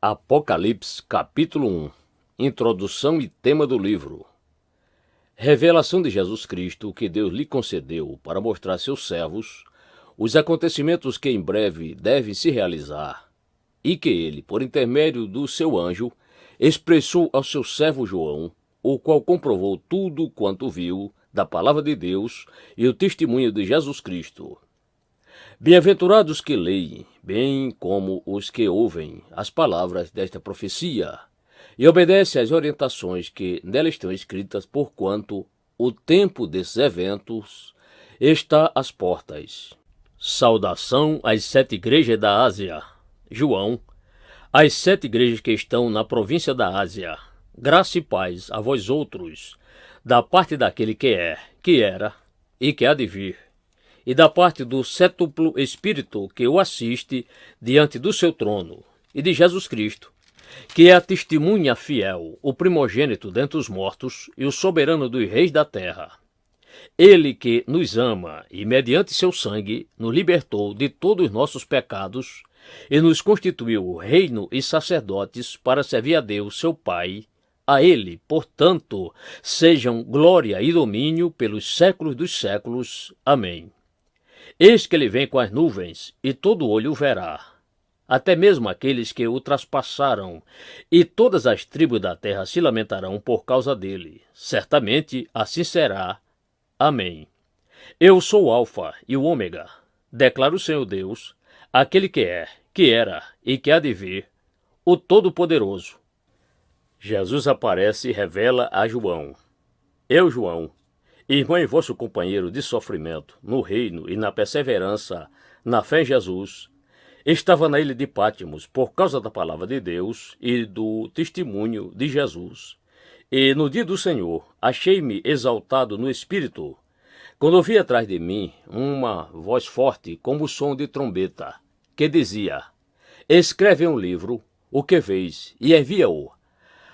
Apocalipse, capítulo 1. Introdução e tema do livro. Revelação de Jesus Cristo que Deus lhe concedeu para mostrar a seus servos os acontecimentos que em breve devem se realizar, e que ele, por intermédio do seu anjo, expressou ao seu servo João, o qual comprovou tudo quanto viu da palavra de Deus e o testemunho de Jesus Cristo. Bem-aventurados que leem, bem como os que ouvem as palavras desta profecia, e obedecem às orientações que nela estão escritas, porquanto o tempo desses eventos está às portas. Saudação às 7 igrejas da Ásia. João, às 7 igrejas que estão na província da Ásia. Graça e paz a vós outros, da parte daquele que é, que era e que há de vir, e da parte do sétuplo Espírito que o assiste diante do seu trono, e de Jesus Cristo, que é a testemunha fiel, o primogênito dentre os mortos e o soberano dos reis da terra. Ele que nos ama e, mediante seu sangue, nos libertou de todos os nossos pecados e nos constituiu reino e sacerdotes para servir a Deus, seu Pai. A ele, portanto, sejam glória e domínio pelos séculos dos séculos. Amém. Eis que ele vem com as nuvens, e todo olho o verá, até mesmo aqueles que o traspassaram, e todas as tribos da terra se lamentarão por causa dele. Certamente assim será. Amém. Eu sou o Alfa e o Ômega, declara o Senhor Deus, aquele que é, que era e que há de vir, o Todo-Poderoso. Jesus aparece e revela a João. Eu, João, irmão e vosso companheiro de sofrimento, no reino e na perseverança, na fé em Jesus, estava na ilha de Pátimos por causa da palavra de Deus e do testemunho de Jesus. E no dia do Senhor, achei-me exaltado no Espírito, quando ouvi atrás de mim uma voz forte como o som de trombeta, que dizia: escreve um livro, o que vês, e envia-o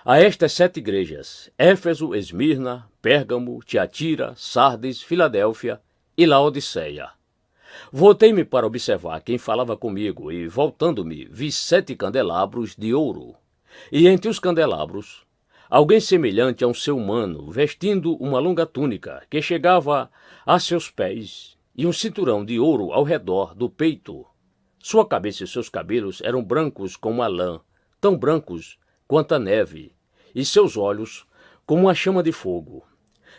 a estas 7 igrejas: Éfeso, Esmirna, Pérgamo, Tiatira, Sardes, Filadélfia e Laodiceia. Voltei-me para observar quem falava comigo e, voltando-me, vi 7 candelabros de ouro. E entre os candelabros, alguém semelhante a um ser humano, vestindo uma longa túnica que chegava a seus pés e um cinturão de ouro ao redor do peito. Sua cabeça e seus cabelos eram brancos como a lã, tão brancos quanto a neve, e seus olhos como uma chama de fogo.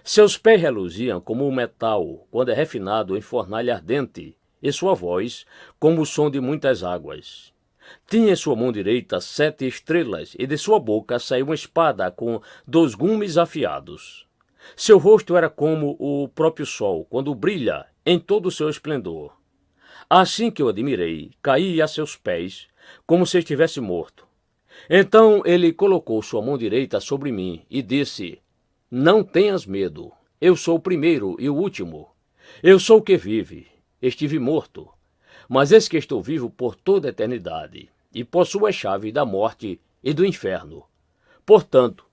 Seus pés reluziam como o metal quando é refinado em fornalha ardente, e sua voz como o som de muitas águas. Tinha em sua mão direita 7 estrelas, e de sua boca saiu uma espada com 2 gumes afiados. Seu rosto era como o próprio sol, quando brilha em todo o seu esplendor. Assim que eu admirei, caí a seus pés, como se estivesse morto. Então ele colocou sua mão direita sobre mim e disse: não tenhas medo, eu sou o primeiro e o último. Eu sou o que vive. Estive morto, mas eis que estou vivo por toda a eternidade, e possuo a chave da morte e do inferno. Portanto,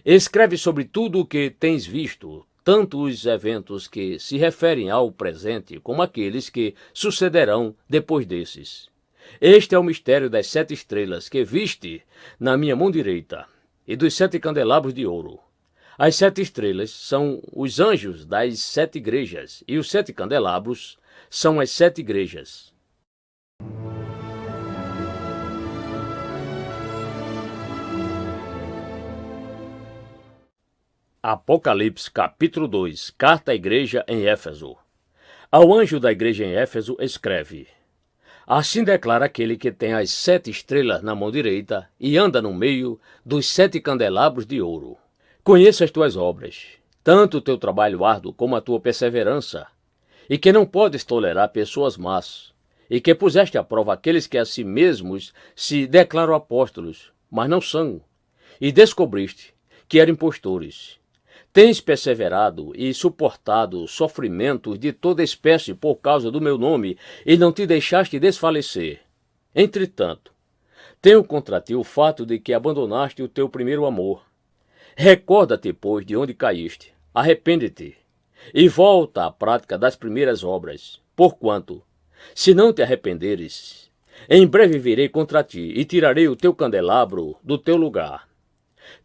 escreve sobre tudo o que tens visto, tanto os eventos que se referem ao presente, como aqueles que sucederão depois desses. Este é o mistério das 7 estrelas que viste na minha mão direita, e dos 7 candelabros de ouro. As 7 estrelas são os anjos das 7 igrejas, e os 7 candelabros são as 7 igrejas. Apocalipse, capítulo 2. Carta à igreja em Éfeso. Ao anjo da igreja em Éfeso escreve: assim declara aquele que tem as 7 estrelas na mão direita e anda no meio dos 7 candelabros de ouro. Conheço as tuas obras, tanto o teu trabalho árduo como a tua perseverança, e que não podes tolerar pessoas más, e que puseste à prova aqueles que a si mesmos se declaram apóstolos, mas não são, e descobriste que eram impostores. Tens perseverado e suportado sofrimentos de toda espécie por causa do meu nome, e não te deixaste desfalecer. Entretanto, tenho contra ti o fato de que abandonaste o teu primeiro amor. Recorda-te, pois, de onde caíste, arrepende-te, e volta à prática das primeiras obras, porquanto, se não te arrependeres, Em breve virei contra ti e tirarei o teu candelabro do teu lugar.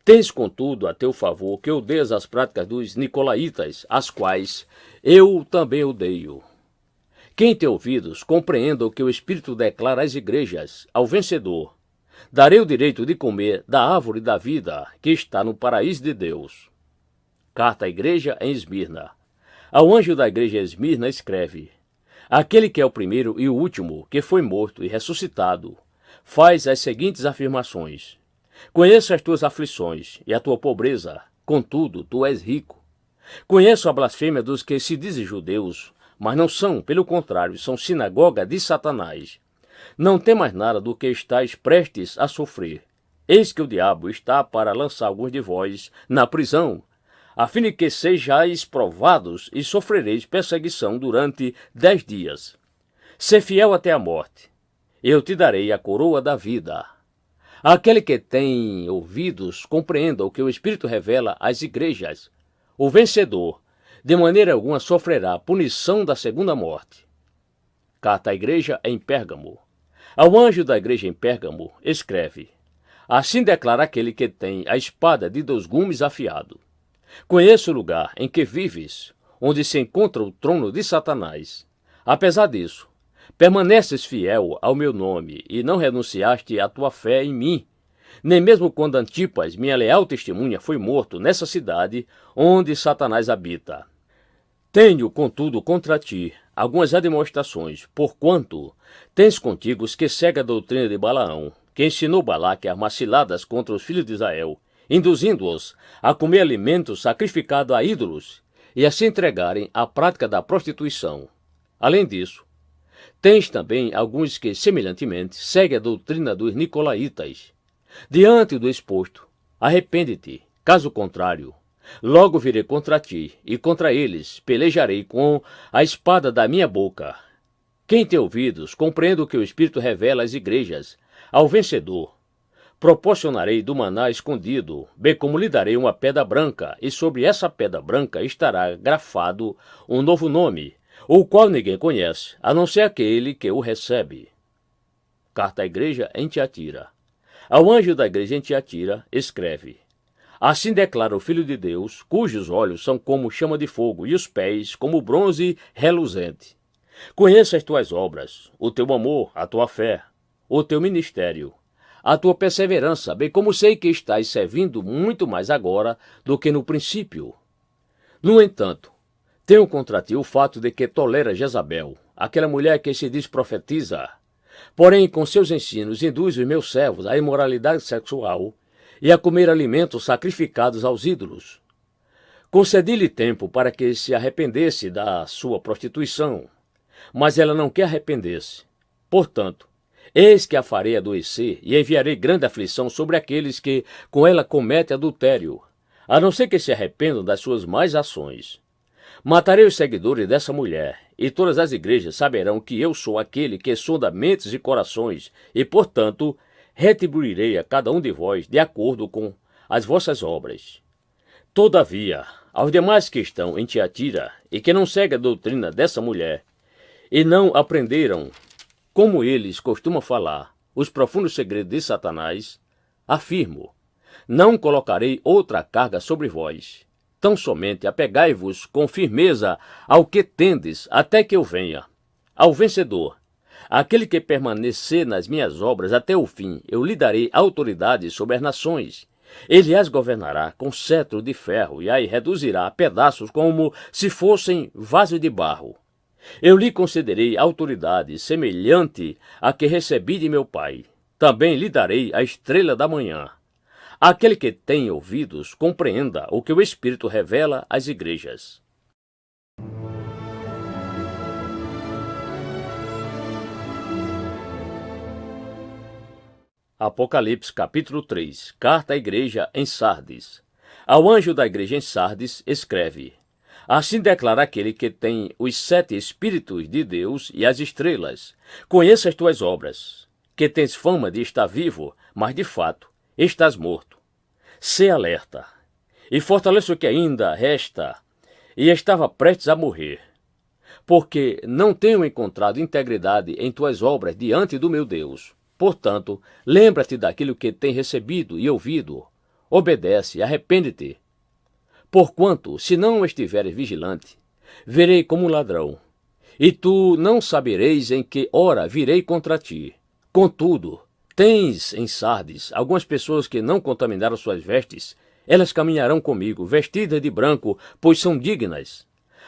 Tens, contudo, a teu favor que odeias as práticas dos nicolaítas, as quais eu também odeio. Quem tem ouvidos, compreenda o que o Espírito declara às igrejas, ao vencedor. Darei o direito de comer da árvore da vida que está no paraíso de Deus. Carta à igreja em Esmirna. Ao anjo da igreja em Esmirna escreve: aquele que é o primeiro e o último, que foi morto e ressuscitado, faz as seguintes afirmações: conheço as tuas aflições e a tua pobreza, contudo tu és rico. Conheço a blasfêmia dos que se dizem judeus, mas não são, pelo contrário, são sinagoga de Satanás. Não temas nada do que estáis prestes a sofrer. Eis que o diabo está para lançar alguns de vós na prisão, a fim de que sejais provados e sofrereis perseguição durante 10 dias. Sê fiel até a morte. Eu te darei a coroa da vida. Aquele que tem ouvidos, compreenda o que o Espírito revela às igrejas. O vencedor, de maneira alguma, sofrerá punição da segunda morte. Carta à igreja em Pérgamo. Ao anjo da igreja em Pérgamo, escreve: assim declara aquele que tem a espada de 2 gumes afiado. Conheço o lugar em que vives, onde se encontra o trono de Satanás. Apesar disso, permaneces fiel ao meu nome e não renunciaste à tua fé em mim, nem mesmo quando Antipas, minha leal testemunha, foi morto nessa cidade onde Satanás habita. Tenho, contudo, contra ti algumas admoestações, porquanto tens contigo os que seguem a doutrina de Balaão, que ensinou Balaque a armar ciladas contra os filhos de Israel, induzindo-os a comer alimentos sacrificados a ídolos e a se entregarem à prática da prostituição. Além disso, tens também alguns que, semelhantemente, seguem a doutrina dos nicolaítas. Diante do exposto, arrepende-te, caso contrário, logo virei contra ti, e contra eles pelejarei com a espada da minha boca. Quem tem ouvidos, compreenda o que o Espírito revela às igrejas. Ao vencedor, proporcionarei do maná escondido, bem como lhe darei uma pedra branca, e sobre essa pedra branca estará grafado um novo nome, o qual ninguém conhece, a não ser aquele que o recebe. Carta à igreja em Tiatira. Ao anjo da igreja em Tiatira, escreve: assim declara o Filho de Deus, cujos olhos são como chama de fogo e os pés como bronze reluzente. Conheço as tuas obras, o teu amor, a tua fé, o teu ministério, a tua perseverança, bem como sei que estás servindo muito mais agora do que no princípio. No entanto, tenho contra ti o fato de que tolera Jezabel, aquela mulher que se diz profetiza. Porém, com seus ensinos induz os meus servos à imoralidade sexual e a comer alimentos sacrificados aos ídolos. Concedi-lhe tempo para que se arrependesse da sua prostituição, mas ela não quer arrepender-se. Portanto, eis que a farei adoecer e enviarei grande aflição sobre aqueles que com ela cometem adultério, a não ser que se arrependam das suas más ações. Matarei os seguidores dessa mulher, e todas as igrejas saberão que eu sou aquele que sonda mentes e corações, e, portanto, retribuirei a cada um de vós de acordo com as vossas obras. Todavia, aos demais que estão em Tiatira, e que não seguem a doutrina dessa mulher, e não aprenderam, como eles costumam falar, os profundos segredos de Satanás, afirmo: não colocarei outra carga sobre vós. Tão somente apegai-vos com firmeza ao que tendes, até que eu venha. Ao vencedor, aquele que permanecer nas minhas obras até o fim, eu lhe darei autoridade sobre as nações. Ele as governará com cetro de ferro e as reduzirá a pedaços como se fossem vaso de barro. Eu lhe concederei autoridade semelhante à que recebi de meu pai. Também lhe darei a estrela da manhã. Aquele que tem ouvidos, compreenda o que o Espírito revela às igrejas. Apocalipse capítulo 3. Carta à igreja em Sardes. Ao anjo da igreja em Sardes escreve: assim declara aquele que tem os 7 Espíritos de Deus e as estrelas. Conheça as tuas obras, que tens fama de estar vivo, mas de fato estás morto. Sê alerta, e fortaleça o que ainda resta, e estava prestes a morrer. porque não tenho encontrado integridade em tuas obras diante do meu Deus. Portanto, lembra-te daquilo que tem recebido e ouvido. Obedece, arrepende-te. Porquanto, se não estiveres vigilante, verei como um ladrão, e tu não sabereis em que hora virei contra ti. Contudo, tens em Sardes algumas pessoas que não contaminaram suas vestes, elas caminharão comigo, vestidas de branco, pois são dignas.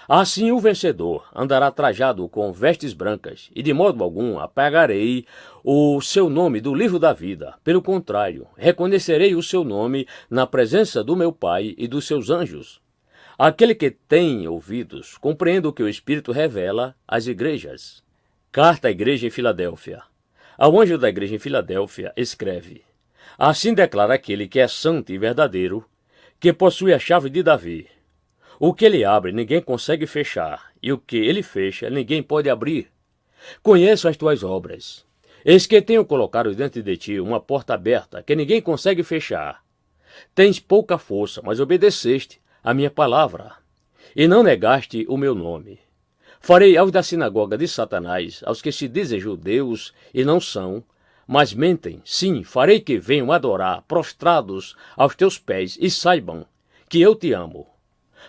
Assim o vencedor andará trajado com vestes brancas, e de modo algum apagarei o seu nome do livro da vida. Pelo contrário, reconhecerei o seu nome na presença do meu Pai e dos seus anjos. Aquele que tem ouvidos, compreenda o que o Espírito revela às igrejas. Carta à igreja em Filadélfia. Ao anjo da igreja em Filadélfia, escreve: Assim declara aquele que é santo e verdadeiro, que possui a chave de Davi. O que ele abre, ninguém consegue fechar, e o que ele fecha, ninguém pode abrir. Conheço as tuas obras. Eis que tenho colocado diante de ti uma porta aberta, que ninguém consegue fechar. Tens pouca força, mas obedeceste a minha palavra, e não negaste o meu nome. Farei aos da sinagoga de Satanás, aos que se dizem judeus e não são, mas mentem, sim, farei que venham adorar, prostrados aos teus pés, e saibam que eu te amo.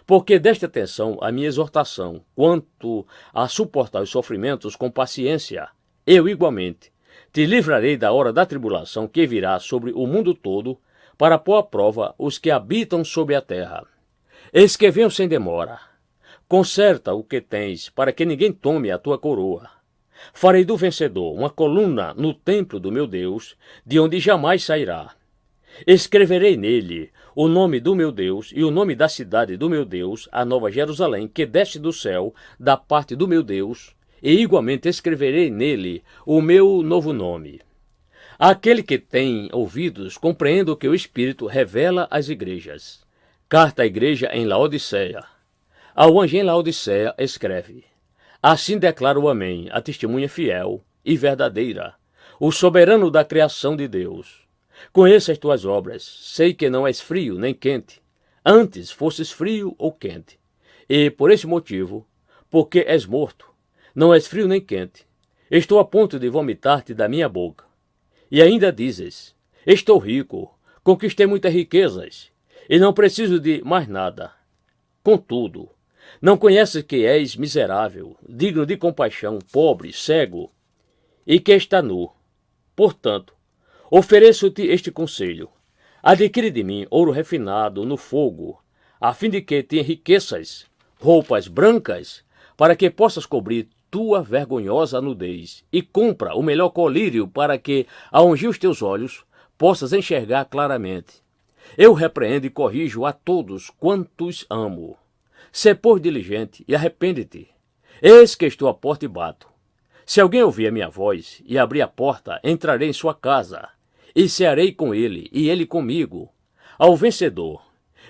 Porque deste atenção à minha exortação, quanto a suportar os sofrimentos com paciência, eu igualmente te livrarei da hora da tribulação que virá sobre o mundo todo, para pôr à prova os que habitam sobre a terra. Eis que venho sem demora. Conserta o que tens, para que ninguém tome a tua coroa. Farei do vencedor uma coluna no templo do meu Deus, de onde jamais sairá. Escreverei nele o nome do meu Deus e o nome da cidade do meu Deus, a Nova Jerusalém, que desce do céu, da parte do meu Deus, e igualmente escreverei nele o meu novo nome. Aquele que tem ouvidos, compreenda o que o Espírito revela às igrejas. Carta à igreja em Laodiceia. Ao anjo em Laodiceia escreve: Assim declara o Amém, a testemunha fiel e verdadeira, o soberano da criação de Deus. Conheço as tuas obras, sei que não és frio nem quente, antes fosses frio ou quente. E por esse motivo, porque és morto, não és frio nem quente, estou a ponto de vomitar-te da minha boca. E ainda dizes: Estou rico, conquistei muitas riquezas, e não preciso de mais nada. Contudo, não conheces que és miserável, digno de compaixão, pobre, cego, e que está nu. Portanto, ofereço-te este conselho: adquire de mim ouro refinado no fogo, a fim de que te enriqueças, roupas brancas, para que possas cobrir tua vergonhosa nudez, e compra o melhor colírio para que, ao ungir os teus olhos, possas enxergar claramente. Eu repreendo e corrijo a todos quantos amo. Sê, pois, diligente e arrepende-te. Eis que estou à porta e bato. Se alguém ouvir a minha voz e abrir a porta, entrarei em sua casa, e cearei com ele, e ele comigo. Ao vencedor,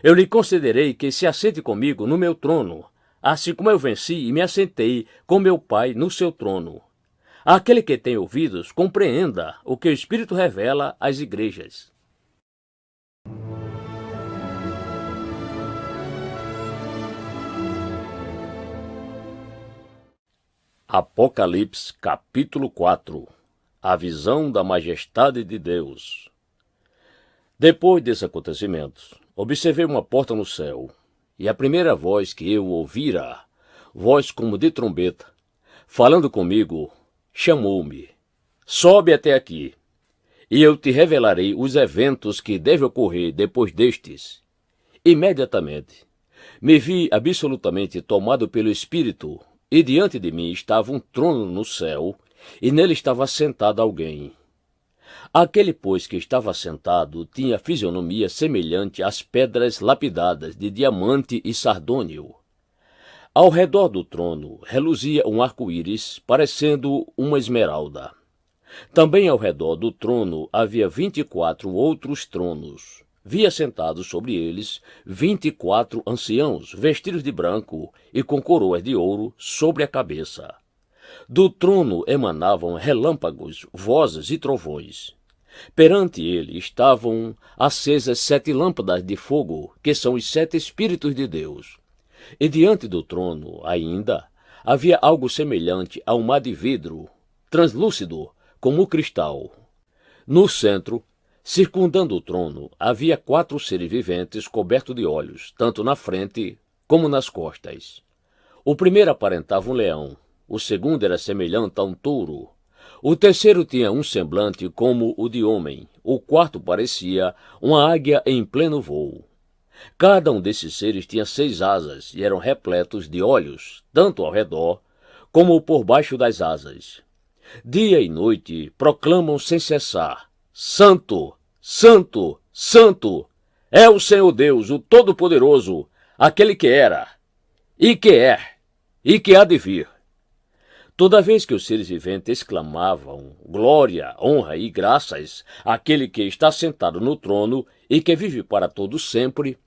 eu lhe concederei que se assente comigo no meu trono, assim como eu venci e me assentei com meu Pai no seu trono. Aquele que tem ouvidos, compreenda o que o Espírito revela às igrejas. Apocalipse, capítulo 4. A visão da majestade de Deus. Depois desses acontecimentos, observei uma porta no céu, e a primeira voz que eu ouvira, voz como de trombeta, falando comigo, chamou-me: Sobe até aqui, e eu te revelarei os eventos que devem ocorrer depois destes. Imediatamente, me vi absolutamente tomado pelo Espírito, e diante de mim estava um trono no céu, e nele estava sentado alguém. Aquele, pois, que estava sentado tinha fisionomia semelhante às pedras lapidadas de diamante e sardônio. Ao redor do trono reluzia um arco-íris, parecendo uma esmeralda. Também ao redor do trono havia 24 outros tronos. Via sentados sobre eles 24 anciãos, vestidos de branco e com coroas de ouro sobre a cabeça. Do trono emanavam relâmpagos, vozes e trovões. Perante ele estavam acesas 7 lâmpadas de fogo, que são os 7 Espíritos de Deus. E diante do trono, ainda, havia algo semelhante a um mar de vidro, translúcido como cristal. No centro, circundando o trono, havia 4 seres viventes cobertos de olhos, tanto na frente como nas costas. O primeiro aparentava um leão, o segundo era semelhante a um touro, o terceiro tinha um semblante como o de homem, o quarto parecia uma águia em pleno voo. Cada um desses seres tinha 6 asas e eram repletos de olhos, tanto ao redor como por baixo das asas. Dia e noite proclamam sem cessar: Santo, Santo, Santo, é o Senhor Deus, o Todo-Poderoso, aquele que era, e que é, e que há de vir. Toda vez que os seres viventes exclamavam glória, honra e graças àquele que está sentado no trono e que vive para todo sempre,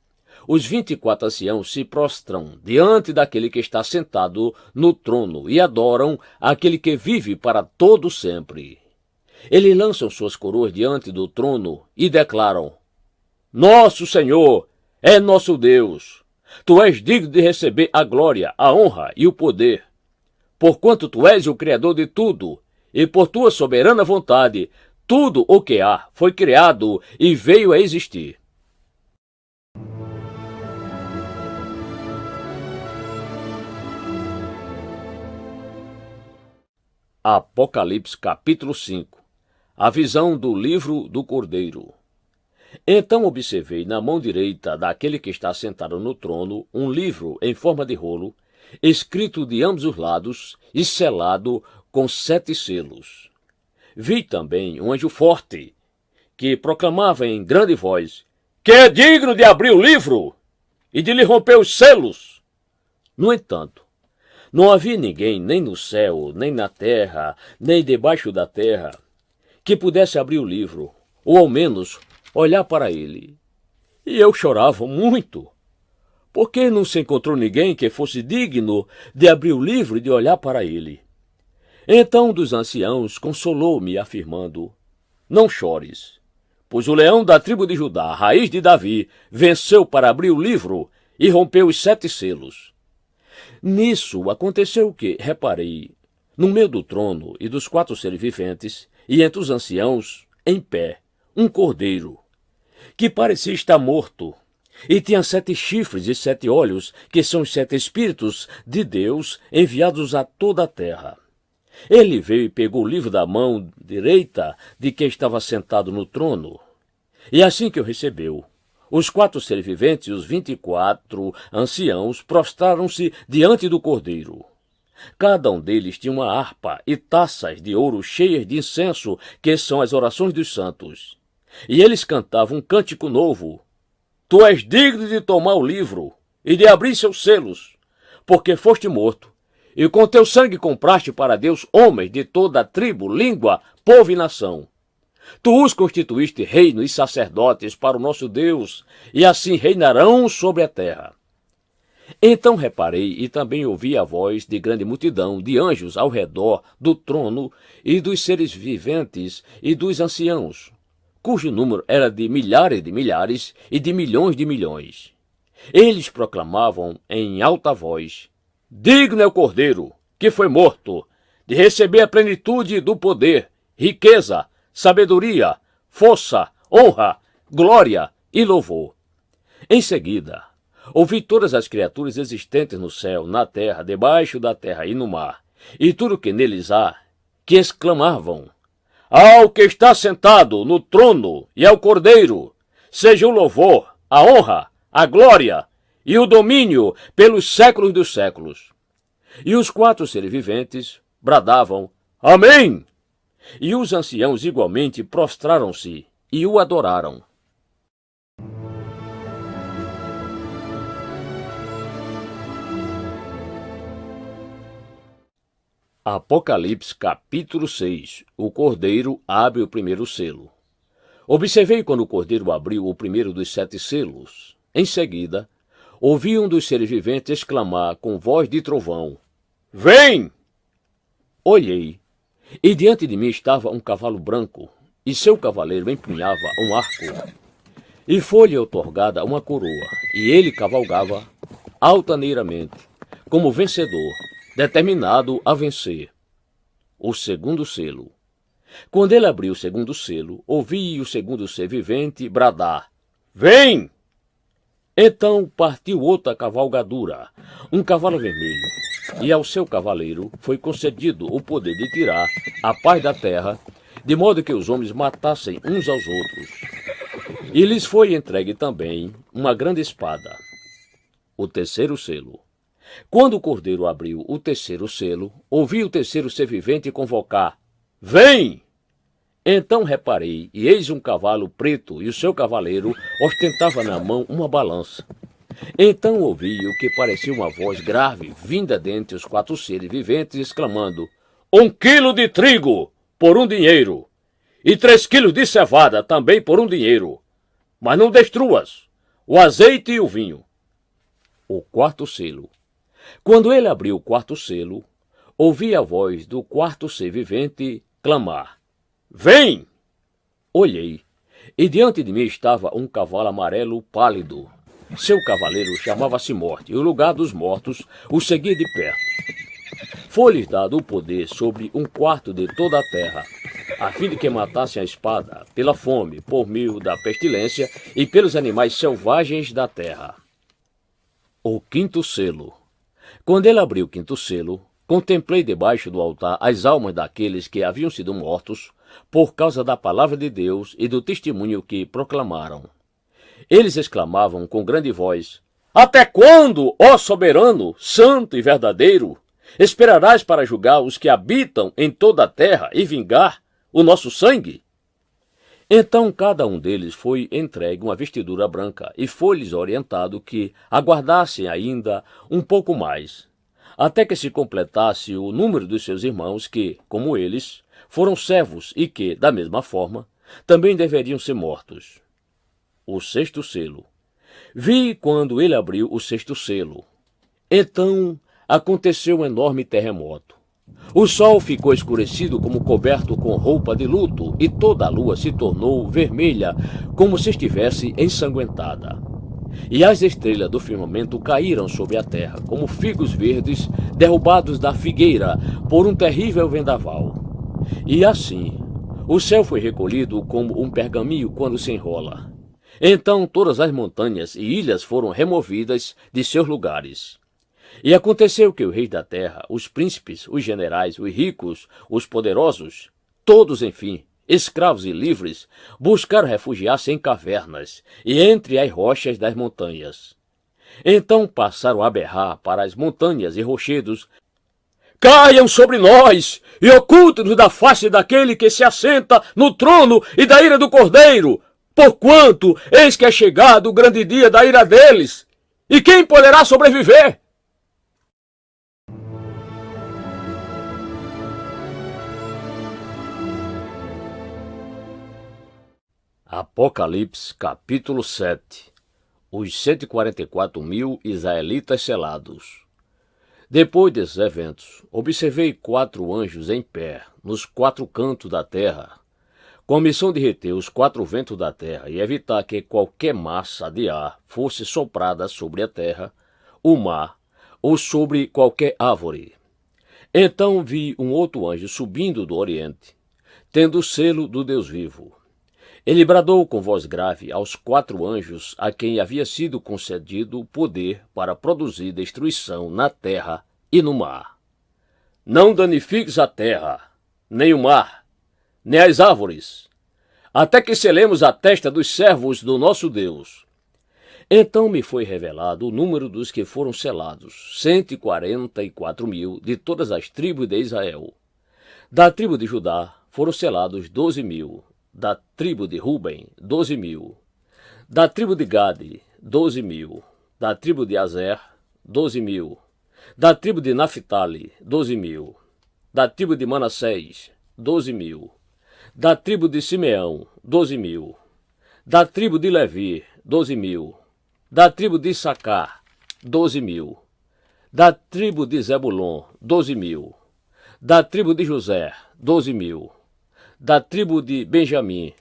os 24 anciãos se prostram diante daquele que está sentado no trono e adoram aquele que vive para todo sempre. Eles lançam suas coroas diante do trono e declaram: Nosso Senhor é nosso Deus. Tu és digno de receber a glória, a honra e o poder. Porquanto tu és o Criador de tudo, e por tua soberana vontade, tudo o que há foi criado e veio a existir. Apocalipse capítulo 5. A visão do livro do Cordeiro. Então observei na mão direita daquele que está sentado no trono um livro em forma de rolo, escrito de ambos os lados e selado com 7 selos. Vi também um anjo forte, que proclamava em grande voz: Que é digno de abrir o livro e de lhe romper os selos. No entanto, não havia ninguém, nem no céu, nem na terra, nem debaixo da terra, que pudesse abrir o livro, ou ao menos olhar para ele. E eu chorava muito, porque não se encontrou ninguém que fosse digno de abrir o livro e de olhar para ele. Então um dos anciãos consolou-me, afirmando: Não chores, pois o leão da tribo de Judá, a raiz de Davi, venceu para abrir o livro e rompeu os 7 selos. Nisso aconteceu que, reparei, no meio do trono e dos 4 seres viventes, e entre os anciãos, em pé, um cordeiro, que parecia estar morto, e tinha 7 chifres e 7 olhos, que são os 7 Espíritos de Deus enviados a toda a terra. Ele veio e pegou o livro da mão direita de quem estava sentado no trono. E assim que o recebeu, os 4 seres viventes e os 24 anciãos prostraram-se diante do cordeiro. Cada um deles tinha uma harpa e taças de ouro cheias de incenso, que são as orações dos santos. E eles cantavam um cântico novo: Tu és digno de tomar o livro e de abrir seus selos, porque foste morto, e com teu sangue compraste para Deus homens de toda a tribo, língua, povo e nação. Tu os constituíste reino e sacerdotes para o nosso Deus, e assim reinarão sobre a terra. Então reparei e também ouvi a voz de grande multidão de anjos ao redor do trono e dos seres viventes e dos anciãos, cujo número era de milhares e de milhões. Eles proclamavam em alta voz: Digno é o Cordeiro, que foi morto, de receber a plenitude do poder, riqueza, sabedoria, força, honra, glória e louvor. Em seguida, ouvi todas as criaturas existentes no céu, na terra, debaixo da terra e no mar, e tudo que neles há, que exclamavam: Ao que está sentado no trono e ao Cordeiro, seja o louvor, a honra, a glória e o domínio pelos séculos dos séculos. E os 4 seres viventes bradavam: Amém! E os anciãos igualmente prostraram-se e o adoraram. Apocalipse capítulo 6. O Cordeiro abre o primeiro selo. Observei quando o Cordeiro abriu o primeiro dos 7 selos. Em seguida, ouvi um dos seres viventes exclamar com voz de trovão: Vem! Olhei, e diante de mim estava um cavalo branco, e seu cavaleiro empunhava um arco. E foi-lhe outorgada uma coroa, e ele cavalgava altaneiramente, como vencedor, determinado a vencer. O segundo selo. Quando ele abriu o segundo selo, ouvi o segundo ser vivente bradar: Vem! Então partiu outra cavalgadura, um cavalo vermelho, e ao seu cavaleiro foi concedido o poder de tirar a paz da terra, de modo que os homens matassem uns aos outros. E lhes foi entregue também uma grande espada. O terceiro selo. Quando o cordeiro abriu o terceiro selo, ouvi o terceiro ser vivente convocar: Vem! Então reparei, e eis um cavalo preto, e o seu cavaleiro ostentava na mão uma balança. Então ouvi o que parecia uma voz grave, vinda dentre os 4 seres viventes, exclamando: 1 quilo de trigo, por 1 dinheiro, e 3 quilos de cevada, também por 1 dinheiro. Mas não destruas o azeite e o vinho. O quarto selo. Quando ele abriu o quarto selo, ouvi a voz do quarto ser vivente clamar: Vem! Olhei, e diante de mim estava um cavalo amarelo pálido. Seu cavaleiro chamava-se Morte, e o lugar dos mortos o seguia de perto. Foi-lhes dado o poder sobre 1/4 de toda a terra, a fim de que matassem a espada, pela fome, por meio da pestilência e pelos animais selvagens da terra. O quinto selo. Quando ele abriu o quinto selo, contemplei debaixo do altar as almas daqueles que haviam sido mortos por causa da palavra de Deus e do testemunho que proclamaram. Eles exclamavam com grande voz: Até quando, ó soberano, santo e verdadeiro, esperarás para julgar os que habitam em toda a terra e vingar o nosso sangue? Então cada um deles foi entregue uma vestidura branca e foi-lhes orientado que aguardassem ainda um pouco mais, até que se completasse o número dos seus irmãos que, como eles, foram servos e que, da mesma forma, também deveriam ser mortos. O sexto selo. Vi quando ele abriu o sexto selo. Então aconteceu um enorme terremoto. O sol ficou escurecido como coberto com roupa de luto, e toda a lua se tornou vermelha, como se estivesse ensanguentada. E as estrelas do firmamento caíram sobre a terra, como figos verdes derrubados da figueira por um terrível vendaval. E assim, o céu foi recolhido como um pergaminho quando se enrola. Então todas as montanhas e ilhas foram removidas de seus lugares. E aconteceu que os reis da terra, os príncipes, os generais, os ricos, os poderosos, todos, enfim, escravos e livres, buscaram refugiar-se em cavernas e entre as rochas das montanhas. Então passaram a berrar para as montanhas e rochedos: Caiam sobre nós e ocultem-nos da face daquele que se assenta no trono e da ira do Cordeiro, porquanto eis que é chegado o grande dia da ira deles. E quem poderá sobreviver? Apocalipse, capítulo 7. Os 144.000 israelitas selados. Depois desses eventos, observei 4 anjos em pé, nos 4 cantos da terra, com a missão de reter os 4 ventos da terra e evitar que qualquer massa de ar fosse soprada sobre a terra, o mar ou sobre qualquer árvore. Então vi um outro anjo subindo do oriente, tendo o selo do Deus vivo. Ele bradou com voz grave aos 4 anjos a quem havia sido concedido o poder para produzir destruição na terra e no mar. Não danifiques a terra, nem o mar, nem as árvores, até que selemos a testa dos servos do nosso Deus. Então me foi revelado o número dos que foram selados, 144.000 de todas as tribos de Israel. Da tribo de Judá foram selados 12.000. Da tribo de Ruben, 12.000. Da tribo de Gade, 12.000. Da tribo de Azer, 12.000. Da tribo de Naphtali, 12.000. Da tribo de Manassés, 12.000. Da tribo de Simeão, 12.000. Da tribo de Levi, 12.000. Da tribo de Issacar, 12.000. Da tribo de Zebulon, 12.000. Da tribo de José, 12.000. Da tribo de Benjamim,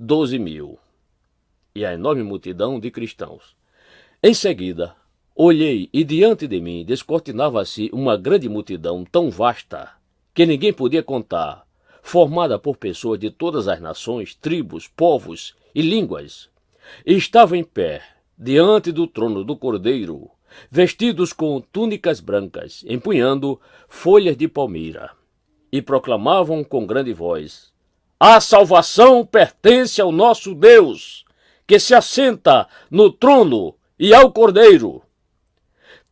12.000. E a enorme multidão de cristãos. Em seguida, Olhei, e diante de mim descortinava-se uma grande multidão tão vasta que ninguém podia contar, formada por pessoas de todas as nações, tribos, povos e línguas. E estavam em pé, diante do trono do Cordeiro, vestidos com túnicas brancas, empunhando folhas de palmeira, e proclamavam com grande voz: A salvação pertence ao nosso Deus, que se assenta no trono e ao Cordeiro.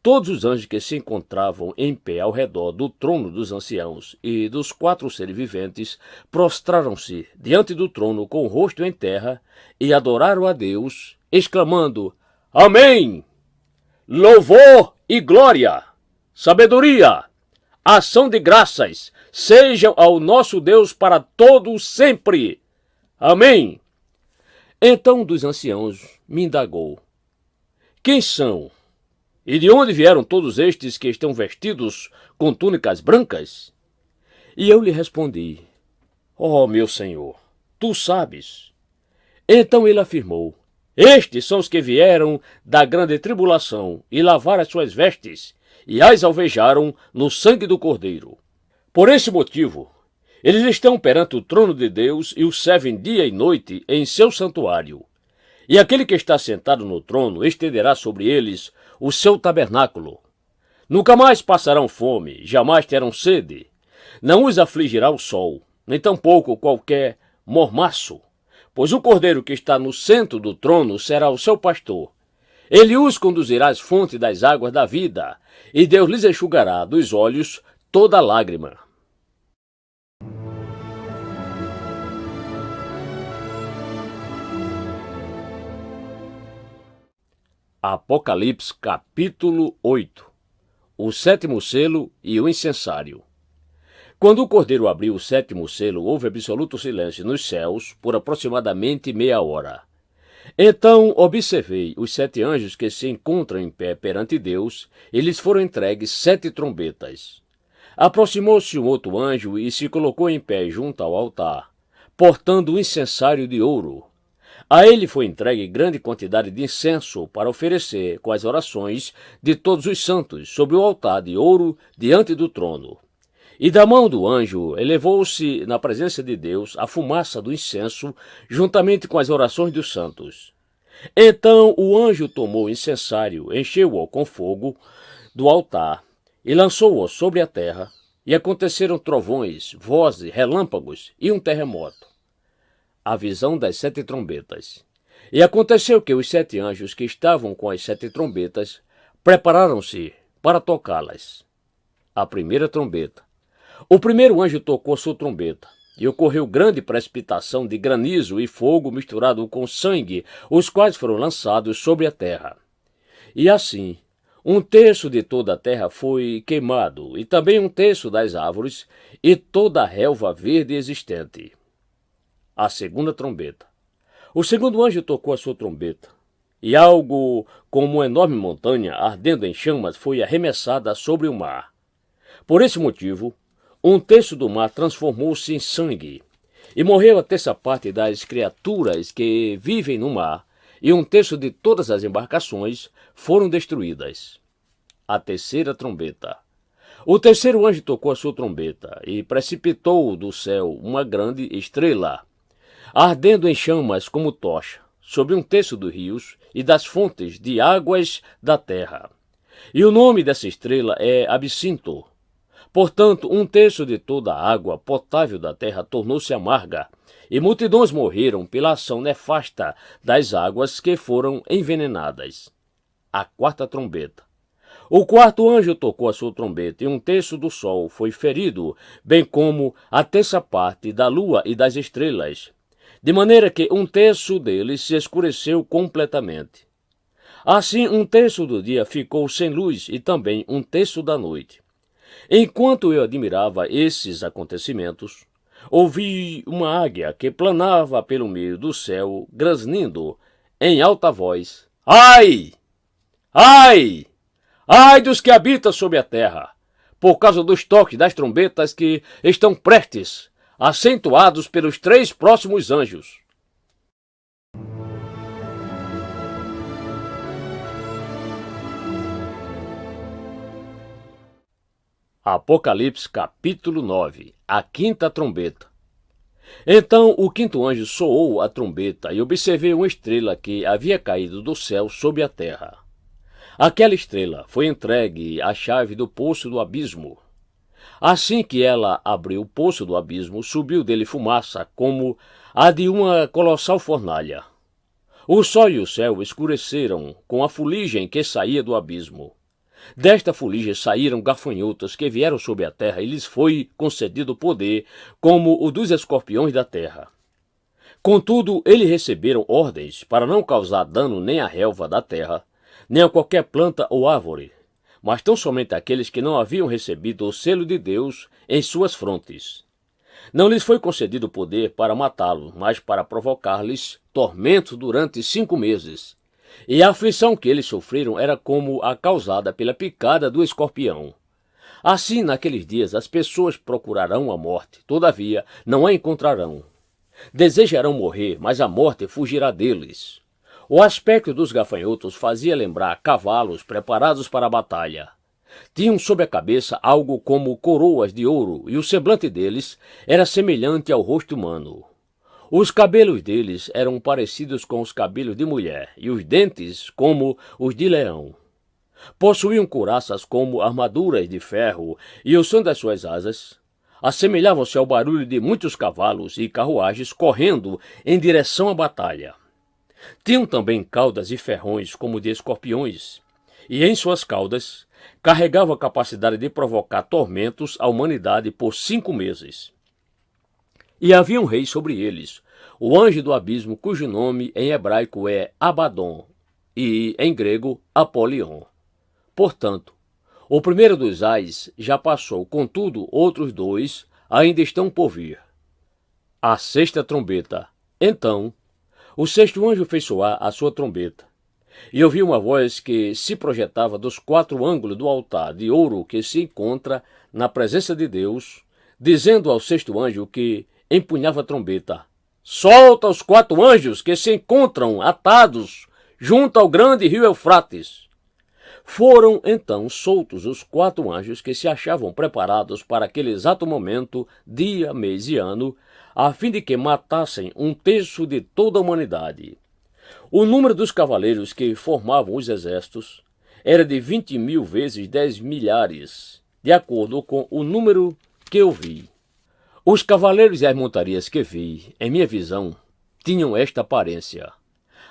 Todos os anjos que se encontravam em pé ao redor do trono dos anciãos e dos 4 seres viventes prostraram-se diante do trono com o rosto em terra e adoraram a Deus, exclamando: Amém! Louvor e glória, sabedoria, ação de graças sejam ao nosso Deus para todo sempre. Amém! Então um dos anciãos me indagou: Quem são? E de onde vieram todos estes que estão vestidos com túnicas brancas? E eu lhe respondi: Ó meu senhor, tu sabes. Então ele afirmou: Estes são os que vieram da grande tribulação e lavaram as suas vestes e as alvejaram no sangue do Cordeiro. Por esse motivo, eles estão perante o trono de Deus e o servem dia e noite em seu santuário. E aquele que está sentado no trono estenderá sobre eles o seu tabernáculo. Nunca mais passarão fome, jamais terão sede. Não os afligirá o sol, nem tampouco qualquer mormaço, pois o Cordeiro que está no centro do trono será o seu pastor. Ele os conduzirá às fontes das águas da vida, e Deus lhes enxugará dos olhos toda lágrima. Apocalipse capítulo 8. O 7º selo e o incensário. Quando o Cordeiro abriu o 7º selo, houve absoluto silêncio nos céus por aproximadamente meia hora. Então observei os 7 anjos que se encontram em pé perante Deus, e lhes foram entregues 7 trombetas. Aproximou-se um outro anjo e se colocou em pé junto ao altar, portando um incensário de ouro. A ele foi entregue grande quantidade de incenso para oferecer com as orações de todos os santos sobre o altar de ouro diante do trono. E da mão do anjo elevou-se na presença de Deus a fumaça do incenso, juntamente com as orações dos santos. Então o anjo tomou o incensário, encheu-o com fogo do altar e lançou-o sobre a terra, e aconteceram trovões, vozes, relâmpagos e um terremoto. A visão das 7 trombetas. E aconteceu que os 7 anjos que estavam com as 7 trombetas prepararam-se para tocá-las. A primeira trombeta. O primeiro anjo tocou sua trombeta, e ocorreu grande precipitação de granizo e fogo misturado com sangue, os quais foram lançados sobre a terra. E assim, 1/3 de toda a terra foi queimado, e também 1/3 das árvores e toda a relva verde existente. A segunda trombeta. O segundo anjo tocou a sua trombeta, e algo como uma enorme montanha ardendo em chamas foi arremessada sobre o mar. Por esse motivo, 1/3 do mar transformou-se em sangue, e morreu a 1/3 parte das criaturas que vivem no mar, e 1/3 de todas as embarcações foram destruídas. A terceira trombeta. O terceiro anjo tocou a sua trombeta, e precipitou do céu uma grande estrela, ardendo em chamas como tocha, sobre 1/3 dos rios e das fontes de águas da terra. E o nome dessa estrela é Absinto. Portanto, 1/3 de toda a água potável da terra tornou-se amarga, e multidões morreram pela ação nefasta das águas que foram envenenadas. A quarta trombeta. O quarto anjo tocou a sua trombeta, e 1/3 do sol foi ferido, bem como a 1/3 parte da lua e das estrelas, de maneira que 1/3 deles se escureceu completamente. Assim, 1/3 do dia ficou sem luz e também 1/3 da noite. Enquanto eu admirava esses acontecimentos, ouvi uma águia que planava pelo meio do céu, grasnindo em alta voz: Ai! Ai! Ai dos que habitam sobre a terra, por causa dos toques das trombetas que estão prestes, acentuados pelos 3 próximos anjos. Apocalipse capítulo 9. A quinta trombeta. Então o quinto anjo soou a trombeta e observei uma estrela que havia caído do céu sobre a terra. Aquela estrela foi entregue à chave do poço do abismo. Assim que ela abriu o poço do abismo, subiu dele fumaça como a de uma colossal fornalha. O sol e o céu escureceram com a fuligem que saía do abismo. Desta fuligem saíram gafanhotos que vieram sobre a terra e lhes foi concedido poder como o dos escorpiões da terra. Contudo, eles receberam ordens para não causar dano nem à relva da terra, nem a qualquer planta ou árvore, mas tão somente aqueles que não haviam recebido o selo de Deus em suas frontes. Não lhes foi concedido poder para matá-los, mas para provocar-lhes tormento durante 5 meses. E a aflição que eles sofreram era como a causada pela picada do escorpião. Assim, naqueles dias, as pessoas procurarão a morte, todavia não a encontrarão. Desejarão morrer, mas a morte fugirá deles. O aspecto dos gafanhotos fazia lembrar cavalos preparados para a batalha. Tinham sob a cabeça algo como coroas de ouro, e o semblante deles era semelhante ao rosto humano. Os cabelos deles eram parecidos com os cabelos de mulher, e os dentes como os de leão. Possuíam couraças como armaduras de ferro, e o som das suas asas assemelhavam-se ao barulho de muitos cavalos e carruagens correndo em direção à batalha. Tinham também caudas e ferrões como de escorpiões, e em suas caudas carregavam a capacidade de provocar tormentos à humanidade por 5 meses. E havia um rei sobre eles, o anjo do abismo, cujo nome em hebraico é Abaddon e em grego Apolion. Portanto, o primeiro dos ais já passou, contudo outros 2 ainda estão por vir. A sexta trombeta. Então, o sexto anjo fez soar a sua trombeta, e ouvi uma voz que se projetava dos 4 ângulos do altar de ouro que se encontra na presença de Deus, dizendo ao sexto anjo que empunhava a trombeta: solta os 4 anjos que se encontram atados junto ao grande rio Eufrates. Foram então soltos os 4 anjos que se achavam preparados para aquele exato momento, dia, mês e ano, a fim de que matassem 1/3 de toda a humanidade. O número dos cavaleiros que formavam os exércitos era de 20.000 vezes 10 milhares, de acordo com o número que eu vi. Os cavaleiros e as montarias que vi, em minha visão, tinham esta aparência.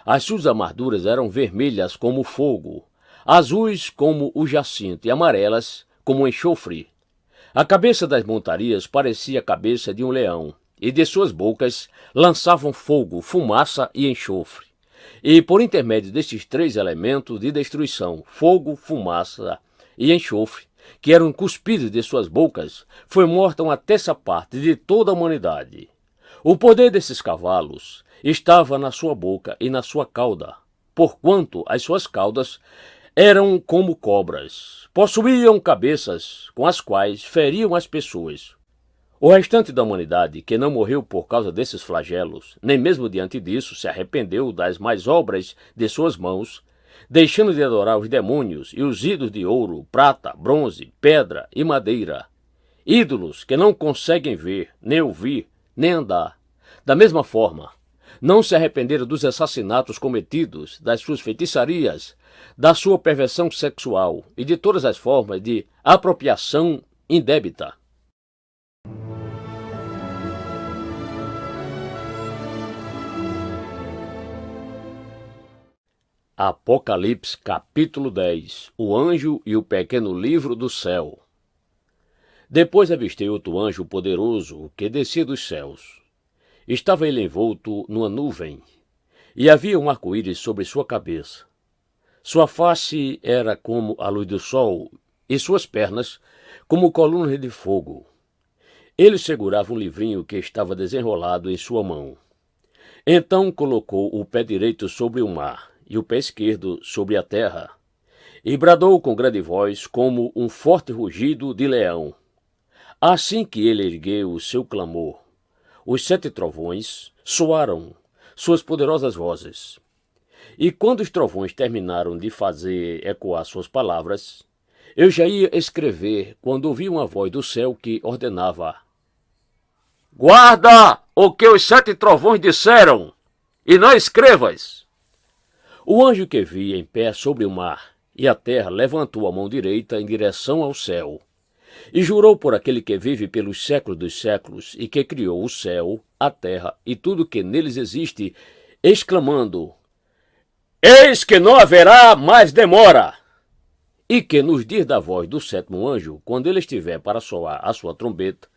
As suas armaduras eram vermelhas como fogo, azuis como o jacinto e amarelas como o enxofre. A cabeça das montarias parecia a cabeça de um leão, e de suas bocas lançavam fogo, fumaça e enxofre. E por intermédio destes 3 elementos de destruição, fogo, fumaça e enxofre, que eram cuspidos de suas bocas, foi morta 1/3 parte de toda a humanidade. O poder desses cavalos estava na sua boca e na sua cauda, porquanto as suas caudas eram como cobras, possuíam cabeças com as quais feriam as pessoas. O restante da humanidade, que não morreu por causa desses flagelos, nem mesmo diante disso se arrependeu das mais obras de suas mãos, deixando de adorar os demônios e os ídolos de ouro, prata, bronze, pedra e madeira, ídolos que não conseguem ver, nem ouvir, nem andar. Da mesma forma, não se arrependeram dos assassinatos cometidos, das suas feitiçarias, da sua perversão sexual e de todas as formas de apropriação indébita. Apocalipse capítulo 10. O anjo e o pequeno livro do céu. Depois avistei outro anjo poderoso que descia dos céus. Estava ele envolto numa nuvem, e havia um arco-íris sobre sua cabeça. Sua face era como a luz do sol, e suas pernas como colunas de fogo. Ele segurava um livrinho que estava desenrolado em sua mão. Então colocou o pé direito sobre o mar, e o pé esquerdo sobre a terra, e bradou com grande voz como um forte rugido de leão. Assim que ele ergueu o seu clamor, os 7 trovões soaram suas poderosas vozes. E quando os trovões terminaram de fazer ecoar suas palavras, Eu já ia escrever quando ouvi uma voz do céu que ordenava: guarda o que os 7 trovões disseram, e não escrevas. O anjo que vi em pé sobre o mar e a terra levantou a mão direita em direção ao céu, e jurou por aquele que vive pelos séculos dos séculos e que criou o céu, a terra e tudo que neles existe, exclamando: eis que não haverá mais demora! E que nos dias da voz do 7º anjo, quando ele estiver para soar a sua trombeta,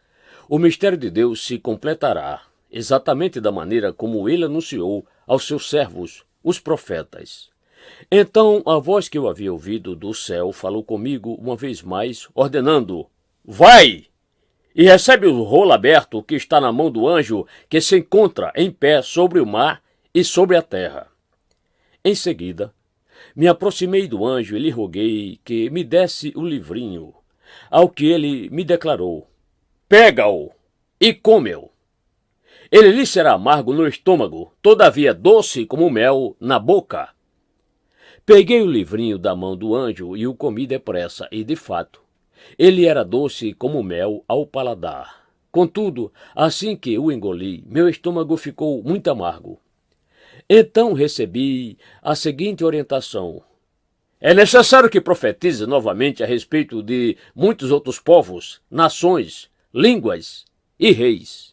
o mistério de Deus se completará, exatamente da maneira como ele anunciou aos seus servos, os profetas. Então a voz que eu havia ouvido do céu falou comigo uma vez mais, ordenando: vai! E recebe o rolo aberto que está na mão do anjo que se encontra em pé sobre o mar e sobre a terra. Em seguida, me aproximei do anjo e lhe roguei que me desse o livrinho, ao que ele me declarou: pega-o e come-o. Ele lhe será amargo no estômago, todavia doce como mel na boca. Peguei o livrinho da mão do anjo e o comi depressa, e de fato, ele era doce como mel ao paladar. Contudo, assim que o engoli, meu estômago ficou muito amargo. Então recebi a seguinte orientação: é necessário que profetize novamente a respeito de muitos outros povos, nações, línguas e reis.